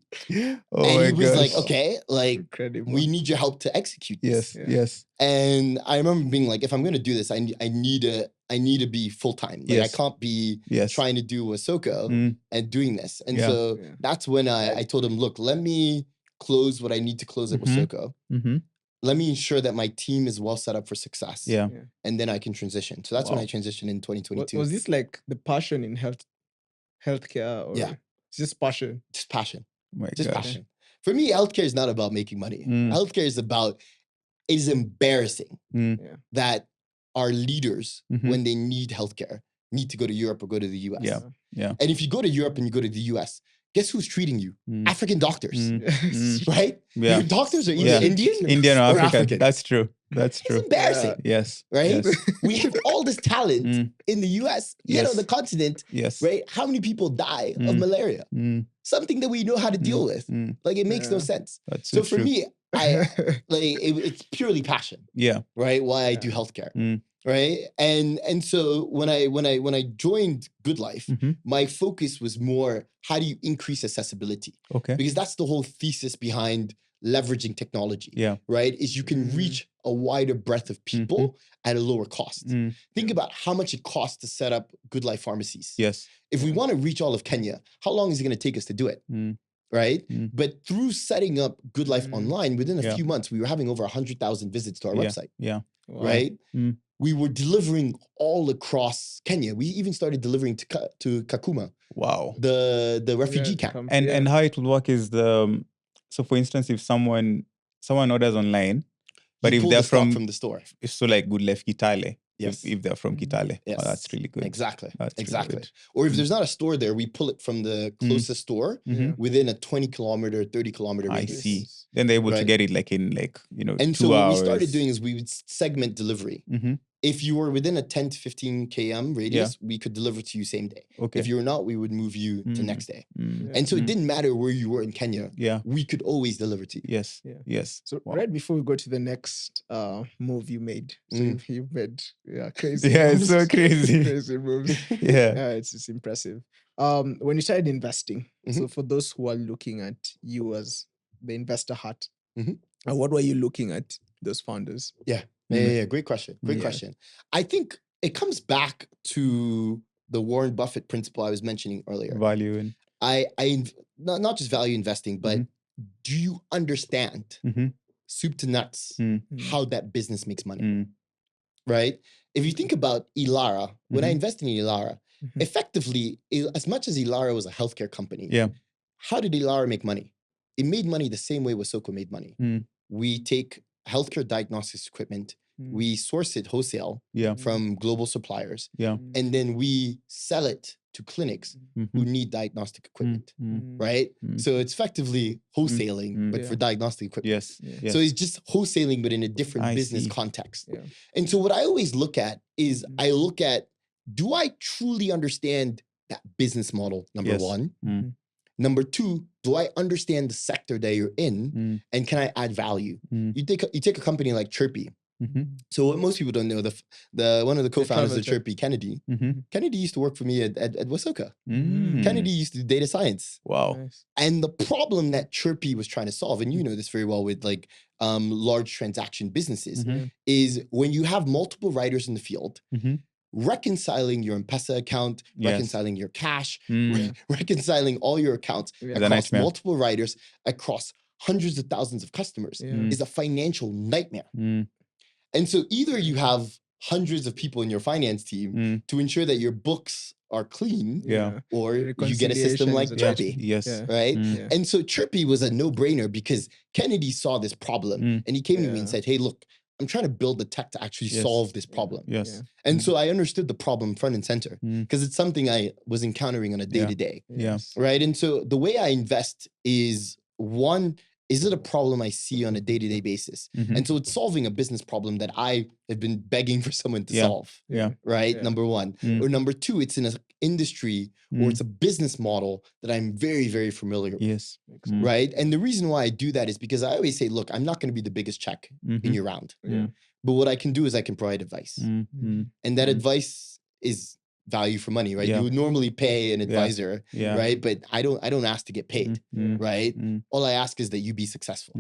Oh and my he was like, gosh. okay, like, Incredible. we need your help to execute this. Yes. Yeah. Yes. And I remember being like, if I'm going to do this, I need to be full-time. Like, Yes. I can't be Yes. trying to do Wasoko Mm. and doing this. And Yeah. so Yeah. that's when I told him, look, let me close what I need to close at Mhm. Wasoko. Mm-hmm. Let me ensure that my team is well set up for success. Yeah. And then I can transition. So that's when Wow. I transitioned in 2022. Was this like the passion in healthcare? Or Yeah. It's just passion. Just passion. Oh my Just gosh. passion. For me, healthcare is not about making money. Healthcare is about, it is embarrassing that our leaders, Mhm. when they need healthcare, need to go to Europe or go to the US. Yeah. Yeah. And if you go to Europe and you go to the US, guess who's treating you? Mm. African doctors, Mm. right? Yeah. Your doctors are either Yeah. Indian Indian or or African. African. That's true. That's It's true. embarrassing, Yes. right? Yes. We have all this talent Mm. in the US, yet Yes. on the continent, Yes. right? How many people die of Mm. malaria? Mm. Something that we know how to deal with. Mm. Like, it makes no Yeah. sense. That's So for true. me, it's purely passion, Yeah. right? Why I Yeah. do healthcare, Mm. right? And so when I joined Good Life, Mhm. my focus was more, how do you increase accessibility? Okay. Because that's the whole thesis behind leveraging technology, Yeah. right? Is you can Mm. reach a wider breadth of people at a lower cost. Mm. Think about how much it costs to set up Good Life pharmacies. Yes. If we want to reach all of Kenya, how long is it going to take us to do it? Mm. Right? Mm. But through setting up Good Life Mm. online, within a Yeah. few months, we were having over 100,000 visits to our Yeah. website, Yeah. Wow. right? Mm. We were delivering all across Kenya. We even started delivering to Kakuma, Wow. the refugee camp. And how it will work is so for instance, if someone orders online, but You if pull they're the stock from from the store. so like Good Life Kitale, Yes. if they're from Kitale, Yes. oh, that's really good. Exactly. That's really exactly. good. Or if there's not a store there, we pull it from the closest store Mhm. within a 20-kilometer, 30-kilometer I radius. see. Then they're able to Right. get it like in And 2 so what hours. we started doing is we would segment delivery. Mhm. If you were within a 10 to 15 km radius, we could deliver to you same day. Okay. If you were not, we would move you to Mm. next day. Mm. And so it Mm. didn't matter where you were in Kenya, Yeah. we could always deliver to you. Yes. Yeah. Yes. So Wow. right before we go to the next move you made, so Mm. you've made crazy. Yeah, it's moves. so crazy. Crazy moves. Yeah. Yeah, it's impressive. When you started investing, so Mhm. for those who are looking at you as the investor hat, Mhm. what were you looking at those founders? Yeah. Mm. Yeah. Great question. Great Yeah. question. I think it comes back to the Warren Buffett principle I was mentioning earlier. Value in. Not just value investing, but do you understand Mhm. soup to nuts Mm. how that business makes money? Mm. right? If you think about Elara, when I invested in Elara, effectively, as much as Elara was a healthcare company, how did Elara make money? It made money the same way Wasoko made money. We take healthcare diagnostics equipment, we source it wholesale from global suppliers, and then we sell it to clinics who need diagnostic equipment, right? So it's effectively wholesaling, but for diagnostic equipment. Yes. So it's just wholesaling, but in a different business context. And so what I always look at is I look at, do I truly understand that business model, number one? Number two, do I understand the sector that you're in, and can I add value? You take a company like Chirpy. So what most people don't know, the one of the co-founders of Chirpy, Kennedy, Kennedy used to work for me at Wasoka. Kennedy used to do data science. Wow. Nice. And the problem that Chirpy was trying to solve, and you know this very well with like large transaction businesses, is when you have multiple writers in the field, reconciling your M-Pesa account, reconciling your cash, reconciling all your accounts across multiple writers, across hundreds of thousands of customers is a financial nightmare. And so either you have hundreds of people in your finance team to ensure that your books are clean, or you get a system like Chirpy. Right? And so Chirpy was a no-brainer because Kennedy saw this problem and he came to me and said, hey, look, I'm trying to build the tech to actually solve this problem. And so I understood the problem front and center because it's something I was encountering on a day-to-day. Right? And so the way I invest is, one, is it a problem I see on a day-to-day basis? And so it's solving a business problem that I have been begging for someone to solve. Right? Number one. Or number two, it's in an industry or it's a business model that I'm very, very familiar with. Right? And the reason why I do that is because I always say, look, I'm not going to be the biggest check in your round. But what I can do is I can provide advice. And that advice is value for money, right? You would normally pay an advisor, right? But I don't ask to get paid, right? All I ask is that you be successful,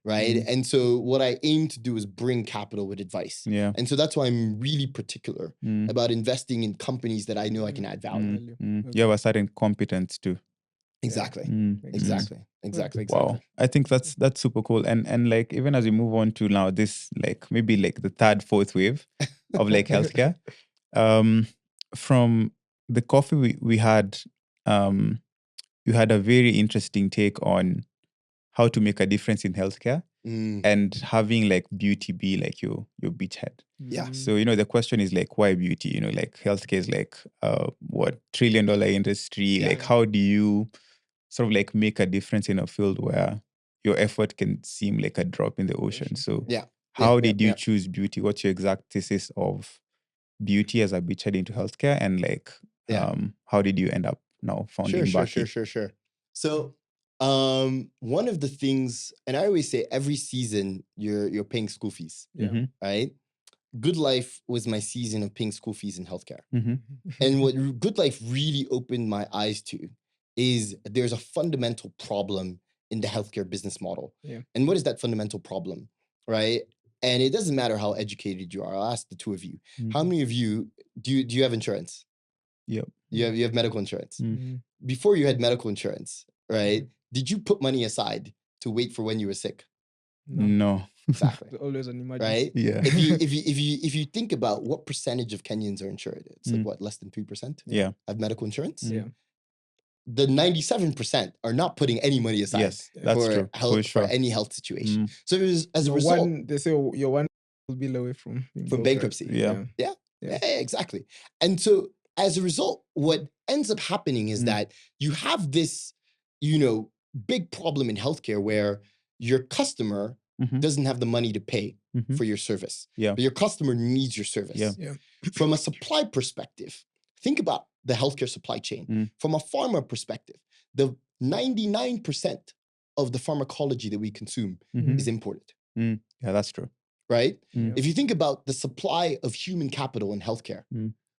right? And so what I aim to do is bring capital with advice. And so that's why I'm really particular about investing in companies that I know I can add value. You have a certain competence too. Exactly. Exactly. Wow. I think that's super cool. And like, even as we move on to now this, like maybe like the third, fourth wave of like healthcare, from the coffee we had, you had a very interesting take on how to make a difference in healthcare and having like beauty be like your beachhead. So, you know, the question is like, why beauty? You know, like healthcare is like, what, $1 trillion industry? Like, how do you sort of like make a difference in a field where your effort can seem like a drop in the ocean? So how did you choose beauty? What's your exact thesis of beauty as a beachhead into healthcare? And like, how did you end up now founding Baki? Sure. So one of the things, and I always say every season you're paying school fees, right? Good Life was my season of paying school fees in healthcare. And what Good Life really opened my eyes to is there's a fundamental problem in the healthcare business model. And what is that fundamental problem, right? And it doesn't matter how educated you are. I'll ask the two of you. How many of you, do you have insurance? Yep. You have medical insurance. Before you had medical insurance, right? Did you put money aside to wait for when you were sick? No. Exactly. Always an emergency. Right? Yeah. If you think about what percentage of Kenyans are insured, it's like what, less than 3%? Have medical insurance? The 97% are not putting any money aside for health, for any health situation. So as a result, they say you're one bill away from bankruptcy. Yeah, exactly. And so as a result, what ends up happening is that you have this, big problem in healthcare where your customer doesn't have the money to pay for your service. But your customer needs your service. From a supply perspective, think about the healthcare supply chain. From a pharma perspective, the 99% of the pharmacology that we consume is imported. Yeah, that's true. Right? If you think about the supply of human capital in healthcare,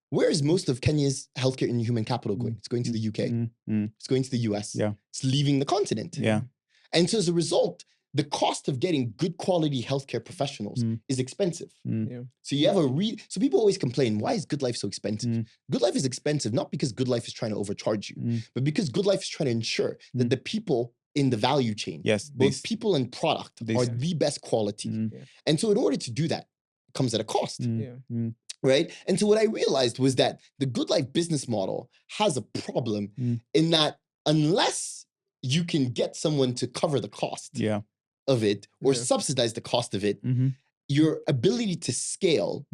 where is most of Kenya's healthcare and human capital going? It's going to the UK. It's going to the US. It's leaving the continent. And so as a result, the cost of getting good quality healthcare professionals is expensive. So you have so people always complain, why is Good Life so expensive? Good Life is expensive not because Good Life is trying to overcharge you, but because Good Life is trying to ensure that the people in the value chain, both people and product, are the best quality. And so in order to do that, comes at a cost. Yeah. Right? And so what I realized was that the Good Life business model has a problem in that unless you can get someone to cover the cost of it or subsidize the cost of it, your ability to scale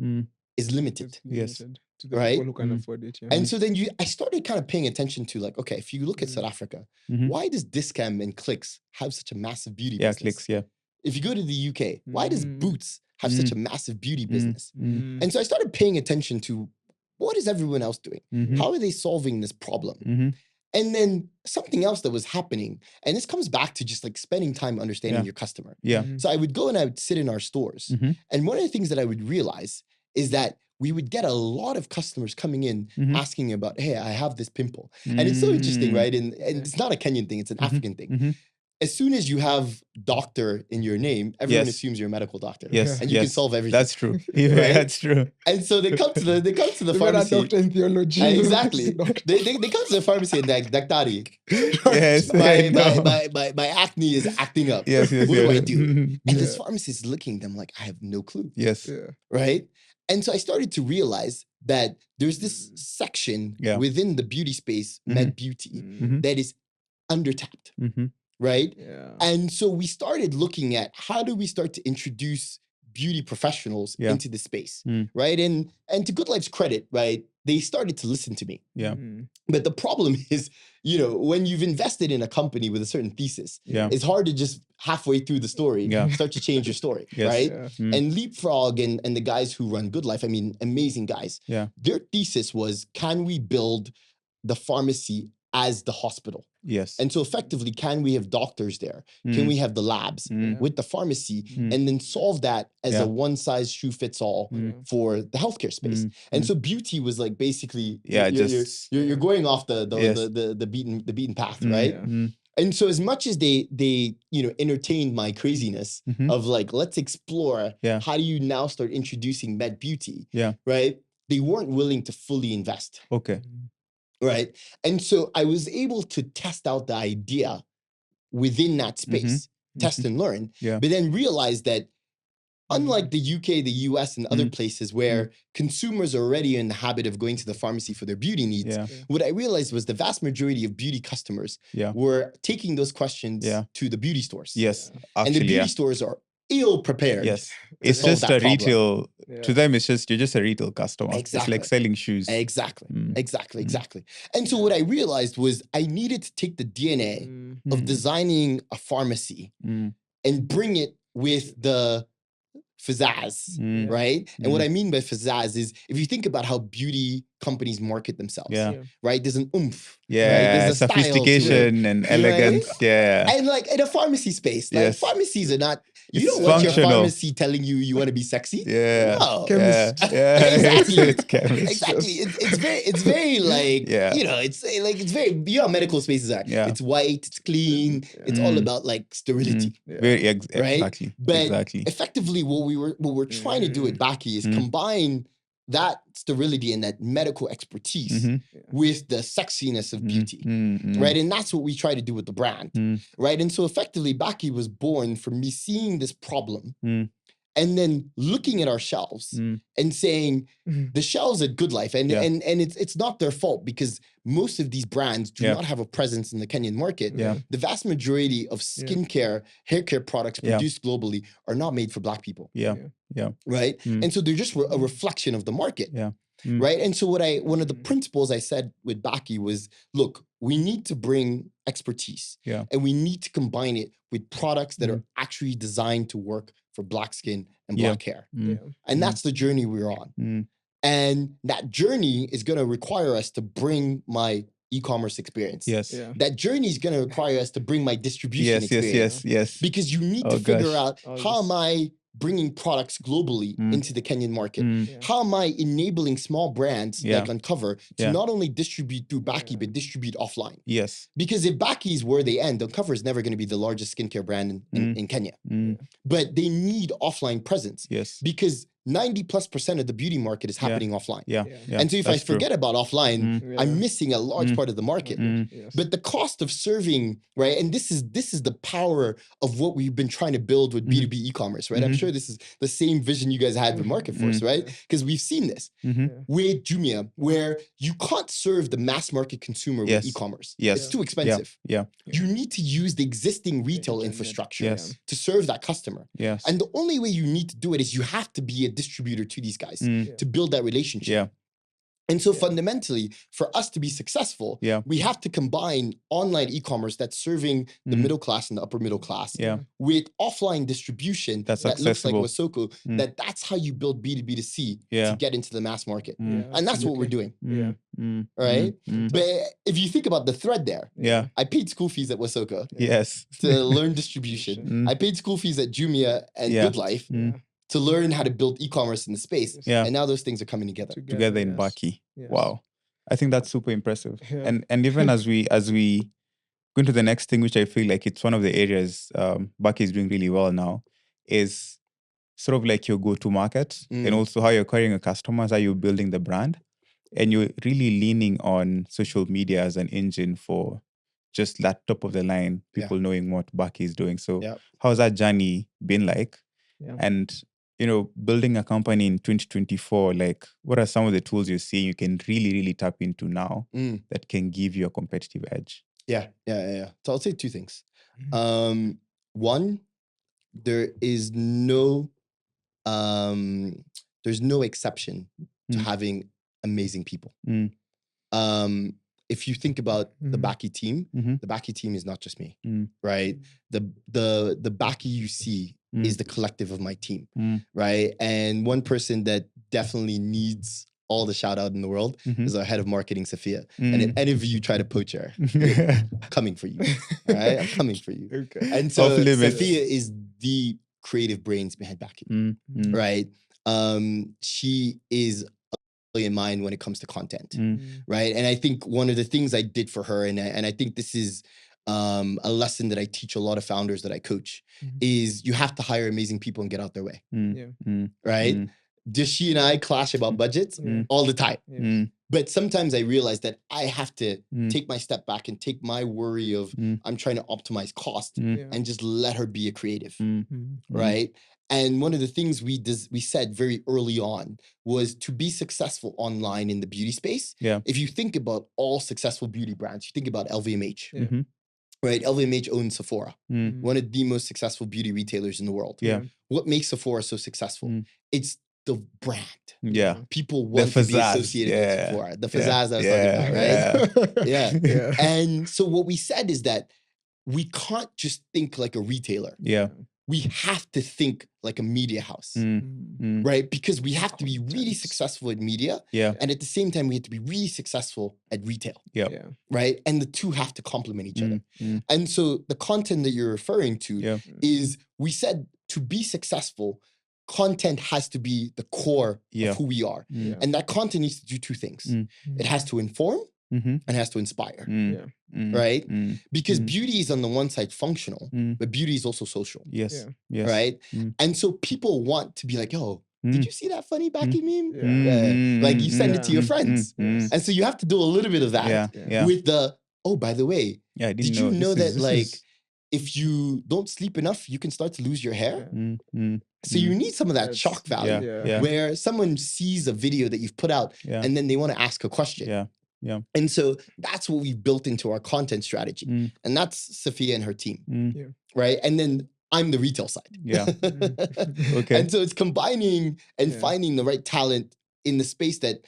is limited. Yes. To the Right? people who can afford it. Yeah. And so then I started kind of paying attention to like, okay, if you look at South Africa, why does Discam and Clicks have such a massive beauty business? Clicks, yeah. If you go to the UK, why does Boots have such a massive beauty business? Mm. And so I started paying attention to what is everyone else doing? How are they solving this problem? And then something else that was happening, and this comes back to just like spending time understanding your customer. So I would go and I would sit in our stores. And one of the things that I would realize is that we would get a lot of customers coming in asking about, hey, I have this pimple. And it's so interesting, right? And it's not a Kenyan thing, it's an African thing. As soon as you have doctor in your name, everyone assumes you're a medical doctor. And you can solve everything. That's true. Right? That's true. And so they come to the pharmacy. Doctor in theology. Exactly. They come to the pharmacy and like, Daktari, Yes. my acne is acting up. Yes. What do I do? And this pharmacist is looking at them like, I have no clue. Yes. Right? And so I started to realize that there's this section within the beauty space, med beauty, that is undertapped. Right? Yeah. And so we started looking at how do we start to introduce beauty professionals into the space, right? And to Good Life's credit, right, they started to listen to me. But the problem is, you know, when you've invested in a company with a certain thesis, it's hard to just halfway through the story start to change your story, right? And Leapfrog and the guys who run Good Life, I mean, amazing guys. Their thesis was, can we build the pharmacy as the hospital? Yes. And so effectively, can we have doctors there? Can we have the labs with the pharmacy and then solve that as a one size shoe fits all for the healthcare space? And so beauty was like basically you're going off the beaten path, right? And so as much as they you know entertained my craziness of like, let's explore how do you now start introducing med beauty, right? They weren't willing to fully invest. Okay. Right. And so I was able to test out the idea within that space, test and learn, but then realize that unlike the UK, the US, and other places where consumers are already in the habit of going to the pharmacy for their beauty needs, what I realized was the vast majority of beauty customers were taking those questions to the beauty stores. Yes. Actually, and the beauty stores are ill prepared. Yes. It's just a retail, to them, it's just, you're just a retail customer. Exactly. It's like selling shoes. Exactly. Exactly. And so what I realized was I needed to take the DNA of designing a pharmacy and bring it with the pizzazz, right? And what I mean by pizzazz is if you think about how beauty companies market themselves, right? There's an oomph. Right? There's a sophistication and elegance. Right? And like in a pharmacy space, like pharmacies are not, you don't want your pharmacy telling you want to be sexy. No. Exactly. Exactly. It's very like, you know, it's like, it's very, you know how medical spaces are. It's white, it's clean. It's all about like sterility. Very right? Exactly. But effectively what we're trying to do at Baki is combine that sterility and that medical expertise with the sexiness of beauty, right? And that's what we try to do with the brand, right? And so effectively, Baki was born from me seeing this problem and then looking at our shelves and saying, the shelves at Good Life, and it's not their fault because most of these brands do not have a presence in the Kenyan market. The vast majority of skincare, hair care products produced globally are not made for Black people. Right? And so they're just a reflection of the market. Right? And so one of the principles I said with Baki was, look, we need to bring expertise and we need to combine it with products that are actually designed to work for Black skin and Black hair. And that's the journey we're on. And that journey is going to require us to bring my e-commerce experience. That journey is going to require us to bring my distribution experience. Because you need to figure out how am I bringing products globally into the Kenyan market? How am I enabling small brands like Uncover to not only distribute through Baki, but distribute offline? Because if Baki is where they end, Uncover is never going to be the largest skincare brand in Kenya. But they need offline presence. Because 90+% of the beauty market is happening offline. Yeah. And so if I forget about offline, I'm missing a large part of the market. Yes. But the cost of serving, right? And this is the power of what we've been trying to build with B2B e-commerce, right? I'm sure this is the same vision you guys had with Market Force, right? Because we've seen this with Jumia, where you can't serve the mass market consumer with e-commerce. It's too expensive. You need to use the existing retail infrastructure to serve that customer. And the only way you need to do it is you have to be a distributor to these guys to build that relationship. And so fundamentally, for us to be successful, we have to combine online e-commerce that's serving the middle class and the upper middle class with offline distribution that looks like Wasoko. That's how you build B2B2C to get into the mass market. And that's what we're doing. Right? But if you think about the thread there, I paid school fees at Wasoko to learn distribution. I paid school fees at Jumia and Good Life to learn how to build e-commerce in the space. And now those things are coming together. Together in Baki. Wow. I think that's super impressive. And even as we go into the next thing, which I feel like it's one of the areas Baki is doing really well now, is sort of like your go-to market and also how you're acquiring your customers, how you're building the brand. And you're really leaning on social media as an engine for just that top of the line, people knowing what Baki is doing. So how's that journey been like? And building a company in 2024, like what are some of the tools you're seeing you can really, really tap into now that can give you a competitive edge? So I'll say two things. One, there's no exception to having amazing people. If you think about the Baki team, the Baki team is not just me, right? The Baki you see is the collective of my team, right? And one person that definitely needs all the shout out in the world is our head of marketing, Sophia. And if any of you try to poach her, I'm coming for you, all right? I'm coming for you. And so Sophia is the creative brains behind Baki, right? She is in mind when it comes to content, right? And I think one of the things I did for her, and I think this is a lesson that I teach a lot of founders that I coach, is you have to hire amazing people and get out their way, right? Just she and I clash about budgets all the time. But sometimes I realize that I have to take my step back and take my worry of I'm trying to optimize cost and just let her be a creative, right? And one of the things we said very early on was to be successful online in the beauty space. If you think about all successful beauty brands, you think about LVMH, right? LVMH owns Sephora, one of the most successful beauty retailers in the world. What makes Sephora so successful? It's the brand. People want to be associated with Sephora. The pizzazz I was talking about, right? And so what we said is that we can't just think like a retailer. We have to think like a media house, right? Because we have to be really successful at media. And at the same time, we have to be really successful at retail, right? And the two have to complement each other. And so the content that you're referring to is, we said to be successful, content has to be the core of who we are. And that content needs to do two things. It has to inform and has to inspire, right? Because beauty is on the one side functional, but beauty is also social, right? And so people want to be like, yo, did you see that funny Baki meme? Like you send it to your friends. And so you have to do a little bit of that with the, oh, by the way, did you know that like, if you don't sleep enough, you can start to lose your hair? So you need some of that shock value where someone sees a video that you've put out and then they want to ask a question. And so that's what we've built into our content strategy. And that's Sophia and her team, right? And then I'm the retail side. And so it's combining and finding the right talent in the space that,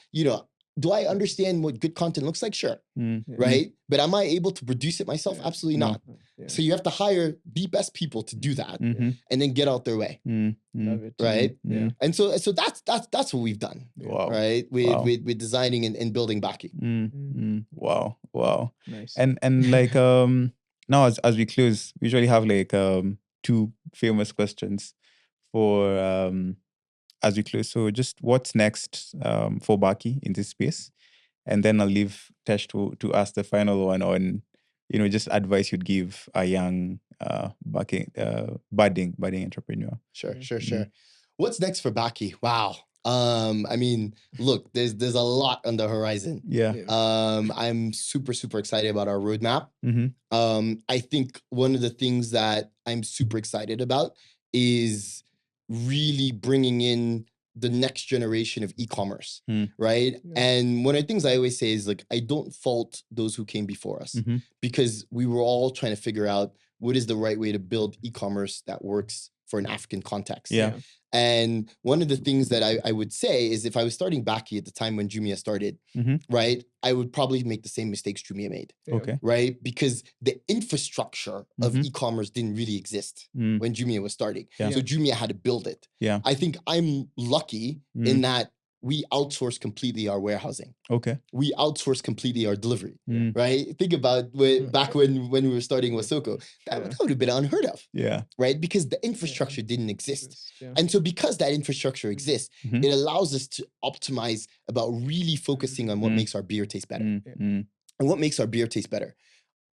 do I understand what good content looks like? Sure. Right? But am I able to produce it myself? Absolutely not. So you have to hire the best people to do that and then get out their way. Love it. Right? And so that's what we've done. Right? With designing and building Baki. Wow. Nice. And like now as we close, we usually have like two famous questions for as we close. So just what's next for Baki in this space? And then I'll leave Tesh to ask the final one on, just advice you'd give a young budding entrepreneur. Sure. What's next for Baki? Wow. I mean, look, there's a lot on the horizon. Yeah. I'm super excited about our roadmap. Mm-hmm. I think one of the things that I'm super excited about is really bringing in the next generation of e-commerce, right? Yeah. And one of the things I always say is like, I don't fault those who came before us because we were all trying to figure out what is the right way to build e-commerce that works for an African context. Yeah. And one of the things that I would say is if I was starting Baki at the time when Jumia started, right, I would probably make the same mistakes Jumia made. Okay. Right? Because the infrastructure of e-commerce didn't really exist when Jumia was starting. Yeah. So Jumia had to build it. Yeah. I think I'm lucky in that we outsource completely our warehousing. Okay. We outsource completely our delivery, Mm. right? Think about back when we were starting Wasoko, that would have been unheard of, Yeah. right? Because the infrastructure didn't exist. Yeah. And so because that infrastructure exists, it allows us to optimize about really focusing on what makes our beer taste better. And what makes our beer taste better?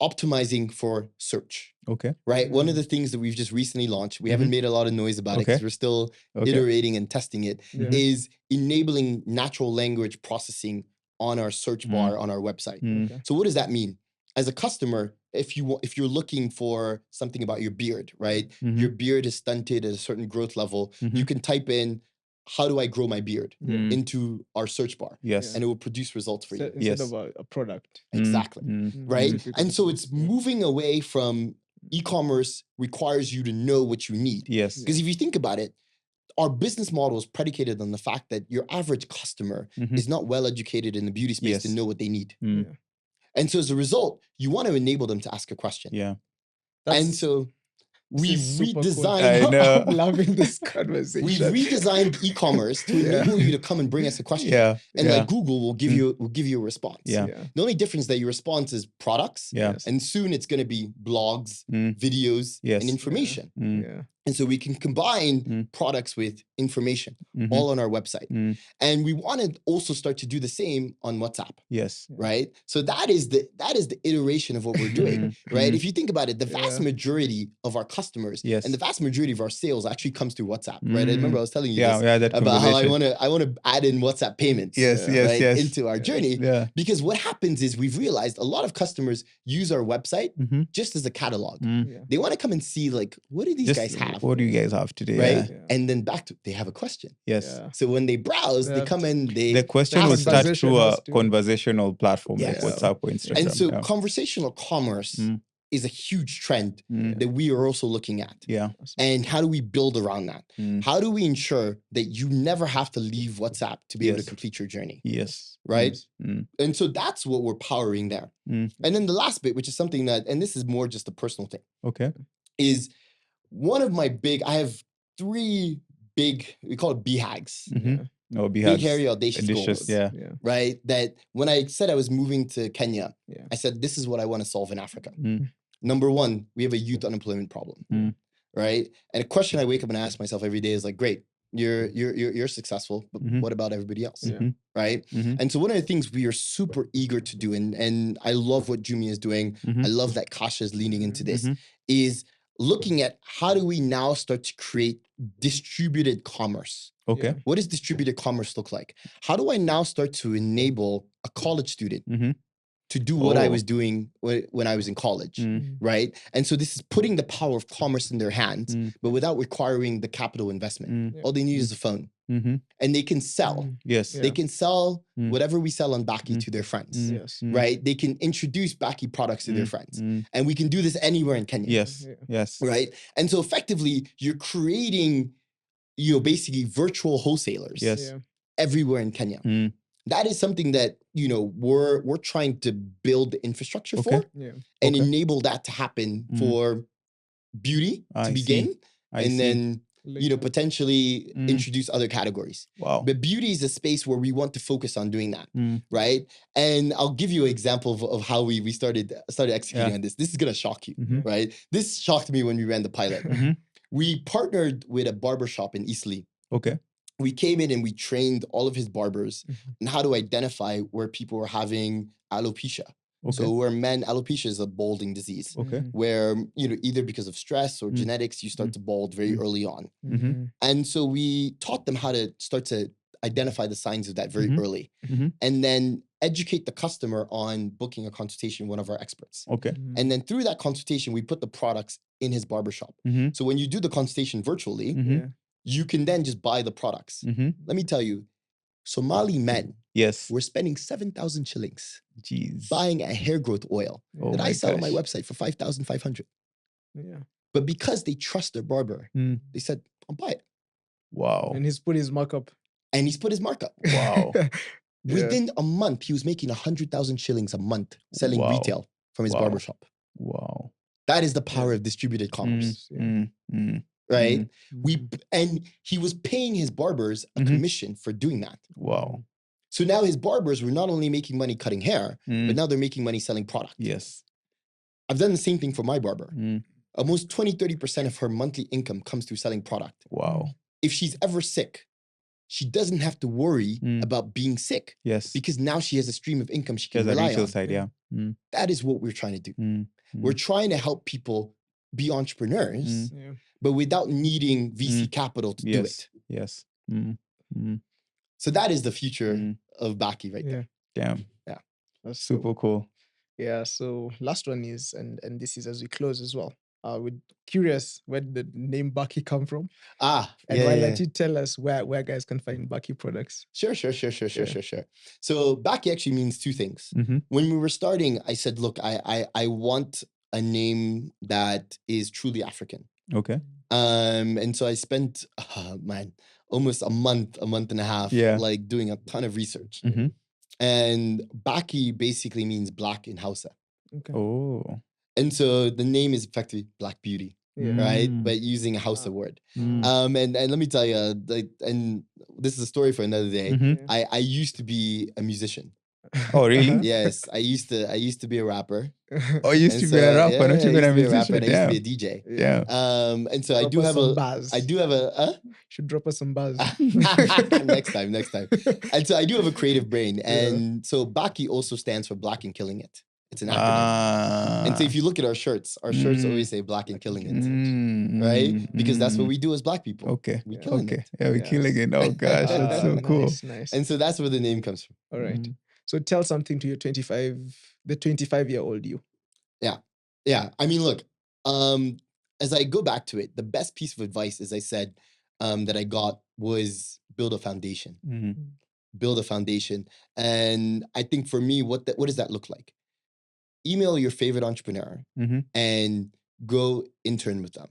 Optimizing for search. Okay. Right? One of the things that we've just recently launched, we haven't made a lot of noise about it because we're still iterating and testing it, is enabling natural language processing on our search bar on our website. Okay. So what does that mean? As a customer, if you're looking for something about your beard, right? Your beard is stunted at a certain growth level, you can type in, how do I grow my beard into our search bar? Yes. And it will produce results for you. Instead of a product. Exactly. Right? Mm. And so it's moving away from e-commerce requires you to know what you need. Yes. Because if you think about it, our business model is predicated on the fact that your average customer is not well educated in the beauty space to know what they need. Mm. Yeah. And so as a result, you want to enable them to ask a question. Yeah. And so we've This is super cool. redesigned. I know. I'm loving this conversation. We've redesigned e-commerce to enable you to come and bring us a question. Yeah. And like Google will give you a response. Yeah. The only difference that your response is products. Yeah. Yes. And soon it's going to be blogs, videos, Yes. and information. Yeah. And so we can combine products with information all on our website. And we want to also start to do the same on WhatsApp. Yes. Right? So that is the iteration of what we're doing. Right? If you think about it, the vast majority of our customers and the vast majority of our sales actually comes through WhatsApp. Right? I remember I was telling you this that about how I want to add in WhatsApp payments into our journey. Yeah. Because what happens is we've realized a lot of customers use our website just as a catalog. Yeah. They want to come and see like, what do these guys have? What do you guys have today? Right? Yeah. And then they have a question. Yes. Yeah. So when they browse, they come in, The question ask will start conversation through a has to- conversational platform like Yes. WhatsApp or Instagram. And so conversational commerce is a huge trend that we are also looking at. Yeah. And how do we build around that? How do we ensure that you never have to leave WhatsApp to be able to complete your journey? Yes. Right? And so that's what we're powering there. And then the last bit, which is something that, and this is more just a personal thing, Okay. is one of my I have 3 big, we call it BHAGs. Oh, Big, hairy, audacious goals. Yeah. Yeah. Right? That when I said I was moving to Kenya, Yeah. I said, this is what I want to solve in Africa. Number 1, we have a youth unemployment problem. Right? And a question I wake up and ask myself every day is like, great, you're successful, but what about everybody else? Yeah. Right? And so one of the things we are super eager to do, and I love what Jumia is doing, I love that Kasha is leaning into this, is looking at how do we now start to create distributed commerce. Okay. Yeah. What does distributed commerce look like? How do I now start to enable a college student to do what I was doing when I was in college, right? And so this is putting the power of commerce in their hands, but without requiring the capital investment. All they need is a phone. And they can sell. Yes. They can sell whatever we sell on Baki to their friends, Yes. right? They can introduce Baki products to their friends. And we can do this anywhere in Kenya. Yes. Yeah. Yes. Right? And so effectively, you're creating, basically virtual wholesalers Yes. Yeah. everywhere in Kenya. That is something that, we're trying to build the infrastructure Okay. for Yeah. and Okay. enable that to happen for beauty I to see. begin. I And see. then, Later. potentially introduce other categories. Wow. But beauty is a space where we want to focus on doing that, Mm. right? And I'll give you an example of how we started executing on this. This is gonna shock you, right? This shocked me when we ran the pilot. We partnered with a barbershop in Eastleigh. Okay. We came in and we trained all of his barbers on how to identify where people were having alopecia, Okay. So where men, alopecia is a balding disease. Okay. Where, either because of stress or genetics, you start to bald very early on. And so we taught them how to start to identify the signs of that very early. And then educate the customer on booking a consultation with one of our experts. Okay. And then through that consultation, we put the products in his barbershop. So when you do the consultation virtually, you can then just buy the products. Let me tell you, Somali men Yes. were spending 7,000 shillings Jeez. buying a hair growth oil that I sell on my website for 5,500. Yeah. But because they trust their barber, they said, I'll buy it. Wow. And he's put his markup. And he's put his markup. Wow. Within a month, he was making 100,000 shillings a month selling retail from his barbershop. Wow. That is the power of distributed commerce. Right? And he was paying his barbers a commission for doing that. Wow. So now his barbers were not only making money cutting hair, but now they're making money selling product. Yes. I've done the same thing for my barber. Almost 20-30% of her monthly income comes through selling product. Wow. If she's ever sick, she doesn't have to worry about being sick. Yes. Because now she has a stream of income she can There's a rely retail on. side, yeah. That is what we're trying to do. We're trying to help people be entrepreneurs, but without needing VC capital to do it. Yes. So that is the future of Baki right there. Damn. Yeah. That's Super cool. Yeah. So last one is, and this is as we close as well. We're curious where did the name Baki come from? And why don't you tell us where guys can find Baki products? Sure. So Baki actually means two things. When we were starting, I said, look, I want a name that is truly African. Okay. And so I spent, almost a month and a half, like doing a ton of research. And Baki basically means black in Hausa. Okay. Oh. And so the name is effectively Black Beauty, right? But using a Hausa word. And let me tell you, and this is a story for another day. I used to be a musician. Oh, really? Yes, I used to be a rapper. Oh, you used to be a rapper, not even a musician. I used to be a DJ. Yeah. And so I do have a should drop us some buzz. next time. And so I do have a creative brain. And so Baki also stands for Black and Killing It. It's an acronym. And so if you look at our shirts always say Black and Killing It, right? Because that's what we do as Black people. Okay. We killing it. Yeah, we're killing it. Oh gosh, that's so cool. Nice. And so that's where the name comes from. All right. So tell something to your 25-year-old you. Yeah. I mean, look, as I go back to it, the best piece of advice, as I said, that I got was build a foundation. Build a foundation. And I think for me, what does that look like? Email your favorite entrepreneur and go intern with them,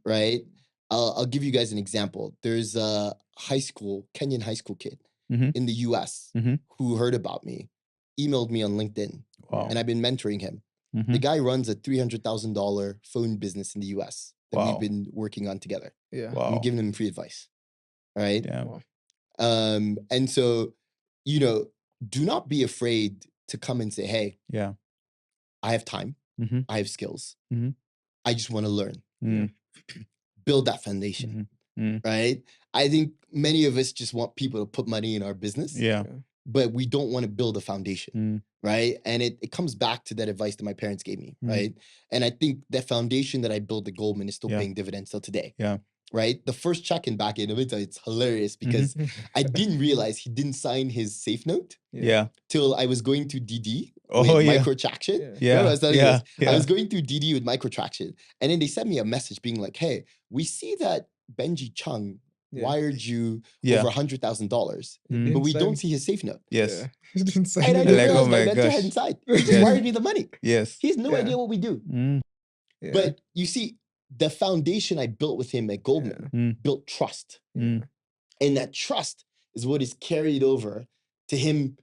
right? I'll give you guys an example. There's a Kenyan high school kid in the US who heard about me, emailed me on LinkedIn, and I've been mentoring him. The guy runs a $300,000 phone business in the US that we've been working on together. Yeah. I'm giving him free advice, right? Yeah. And so, do not be afraid to come and say, hey, I have time. I have skills. I just want to learn. Build that foundation, right? I think many of us just want people to put money in our business. But we don't want to build a foundation, right? And it comes back to that advice that my parents gave me, right? And I think that foundation that I built at Goldman is still paying dividends till today. Right? The first check in back in, it's hilarious because I didn't realize he didn't sign his safe note till I was going through DD with microtraction. Remember I was telling you this? I was going through DD with microtraction. And then they sent me a message being like, hey, we see that Benji Chung wired you over $100,000, but we don't see his safe note. Yes. He didn't sign And I it. didn't Like, realize oh my my mentor gosh. hadn't signed. He just wired me the money. Yes. He has no idea what we do. Yeah. But you see, the foundation I built with him at Goldman built trust. And that trust is what is carried over to him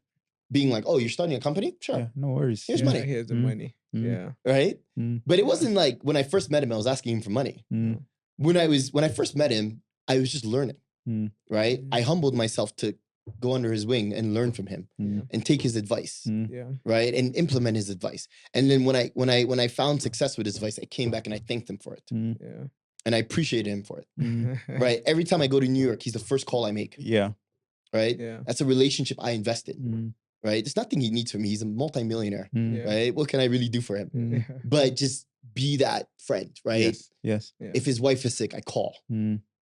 being like, oh, you're starting a company? Sure. Yeah, no worries. Here's money. Here's the money. Yeah. Right? But it wasn't like when I first met him, I was asking him for money. When I first met him, I was just learning. Right? I humbled myself to go under his wing and learn from him and take his advice. Right? And implement his advice. And then when I found success with his advice, I came back and I thanked him for it. And I appreciated him for it. Right? Every time I go to New York, he's the first call I make. Yeah. Right? Yeah. That's a relationship I invested. right? There's nothing he needs from me. He's a multimillionaire, Yeah. right? What can I really do for him? Yeah. But just be that friend, right? Yes. Yeah. If his wife is sick, I call,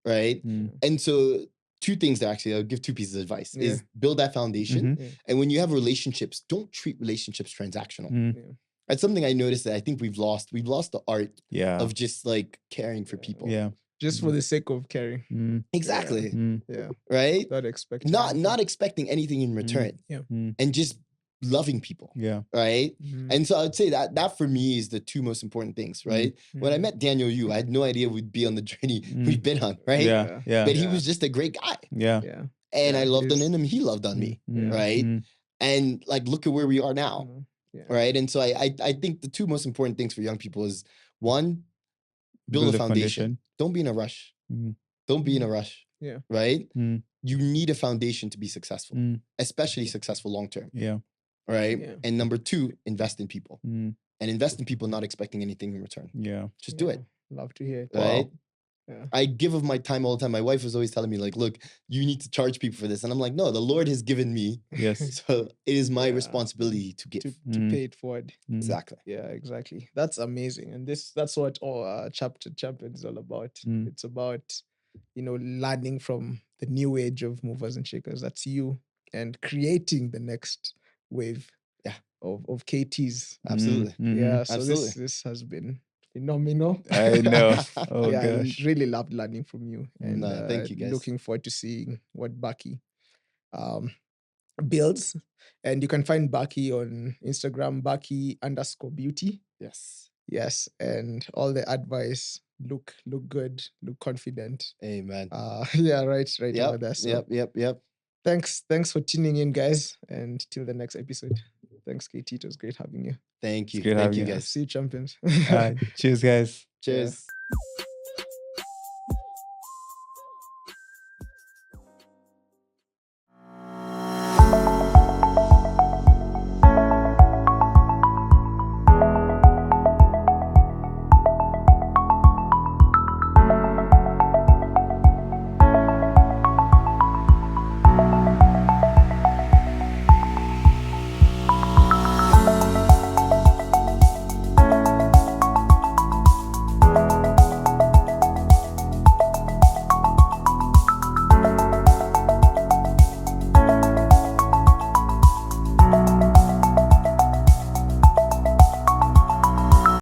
right? And so 2 things that actually, I'll give 2 pieces of advice, is build that foundation. And when you have relationships, don't treat relationships transactional. That's something I noticed that I think we've lost. We've lost the art of just like caring for people. Yeah. Just for the sake of caring. Exactly. Yeah. Right? Not expecting. Not expecting anything in return. Yeah. And just loving people. Yeah. Right? And so I'd say that for me is the 2 most important things, right? When I met Daniel Yu, I had no idea we'd be on the journey we've been on, right? Yeah. Yeah. But he was just a great guy. Yeah. Yeah. And I loved on him, he loved on me, right? And like, look at where we are now, right? And so I think the 2 most important things for young people is 1, build a foundation. Don't be in a rush. Don't be in a rush. Yeah. Right? You need a foundation to be successful, especially successful long term. Yeah. Right? Yeah. And number 2, invest in people. And invest in people not expecting anything in return. Yeah. Just do it. Love to hear it. Right? Wow. Yeah. I give of my time all the time. My wife was always telling me, like, look, you need to charge people for this. And I'm like, no, the Lord has given me. Yes. So it is my responsibility to give. To pay it forward. Exactly. Yeah, exactly. That's amazing. And that's what all Chpter Champion is all about. It's about, learning from the new age of movers and shakers. That's you, and creating the next wave of KTs. Absolutely. Yeah. So Absolutely. this has been phenomenal. I know. Oh yeah, gosh. I really loved learning from you. And thank you, guys. Looking forward to seeing what Baki builds. And you can find Baki on Instagram, Baki_beauty. Yes. And all the advice, look good, look confident. Amen. Yeah, right over there. So Yep. Thanks for tuning in, guys. And till the next episode. Thanks, KT. It was great having you. Thank you. It's great Thank having you, you. guys. See you, champions. Cheers, guys. Cheers.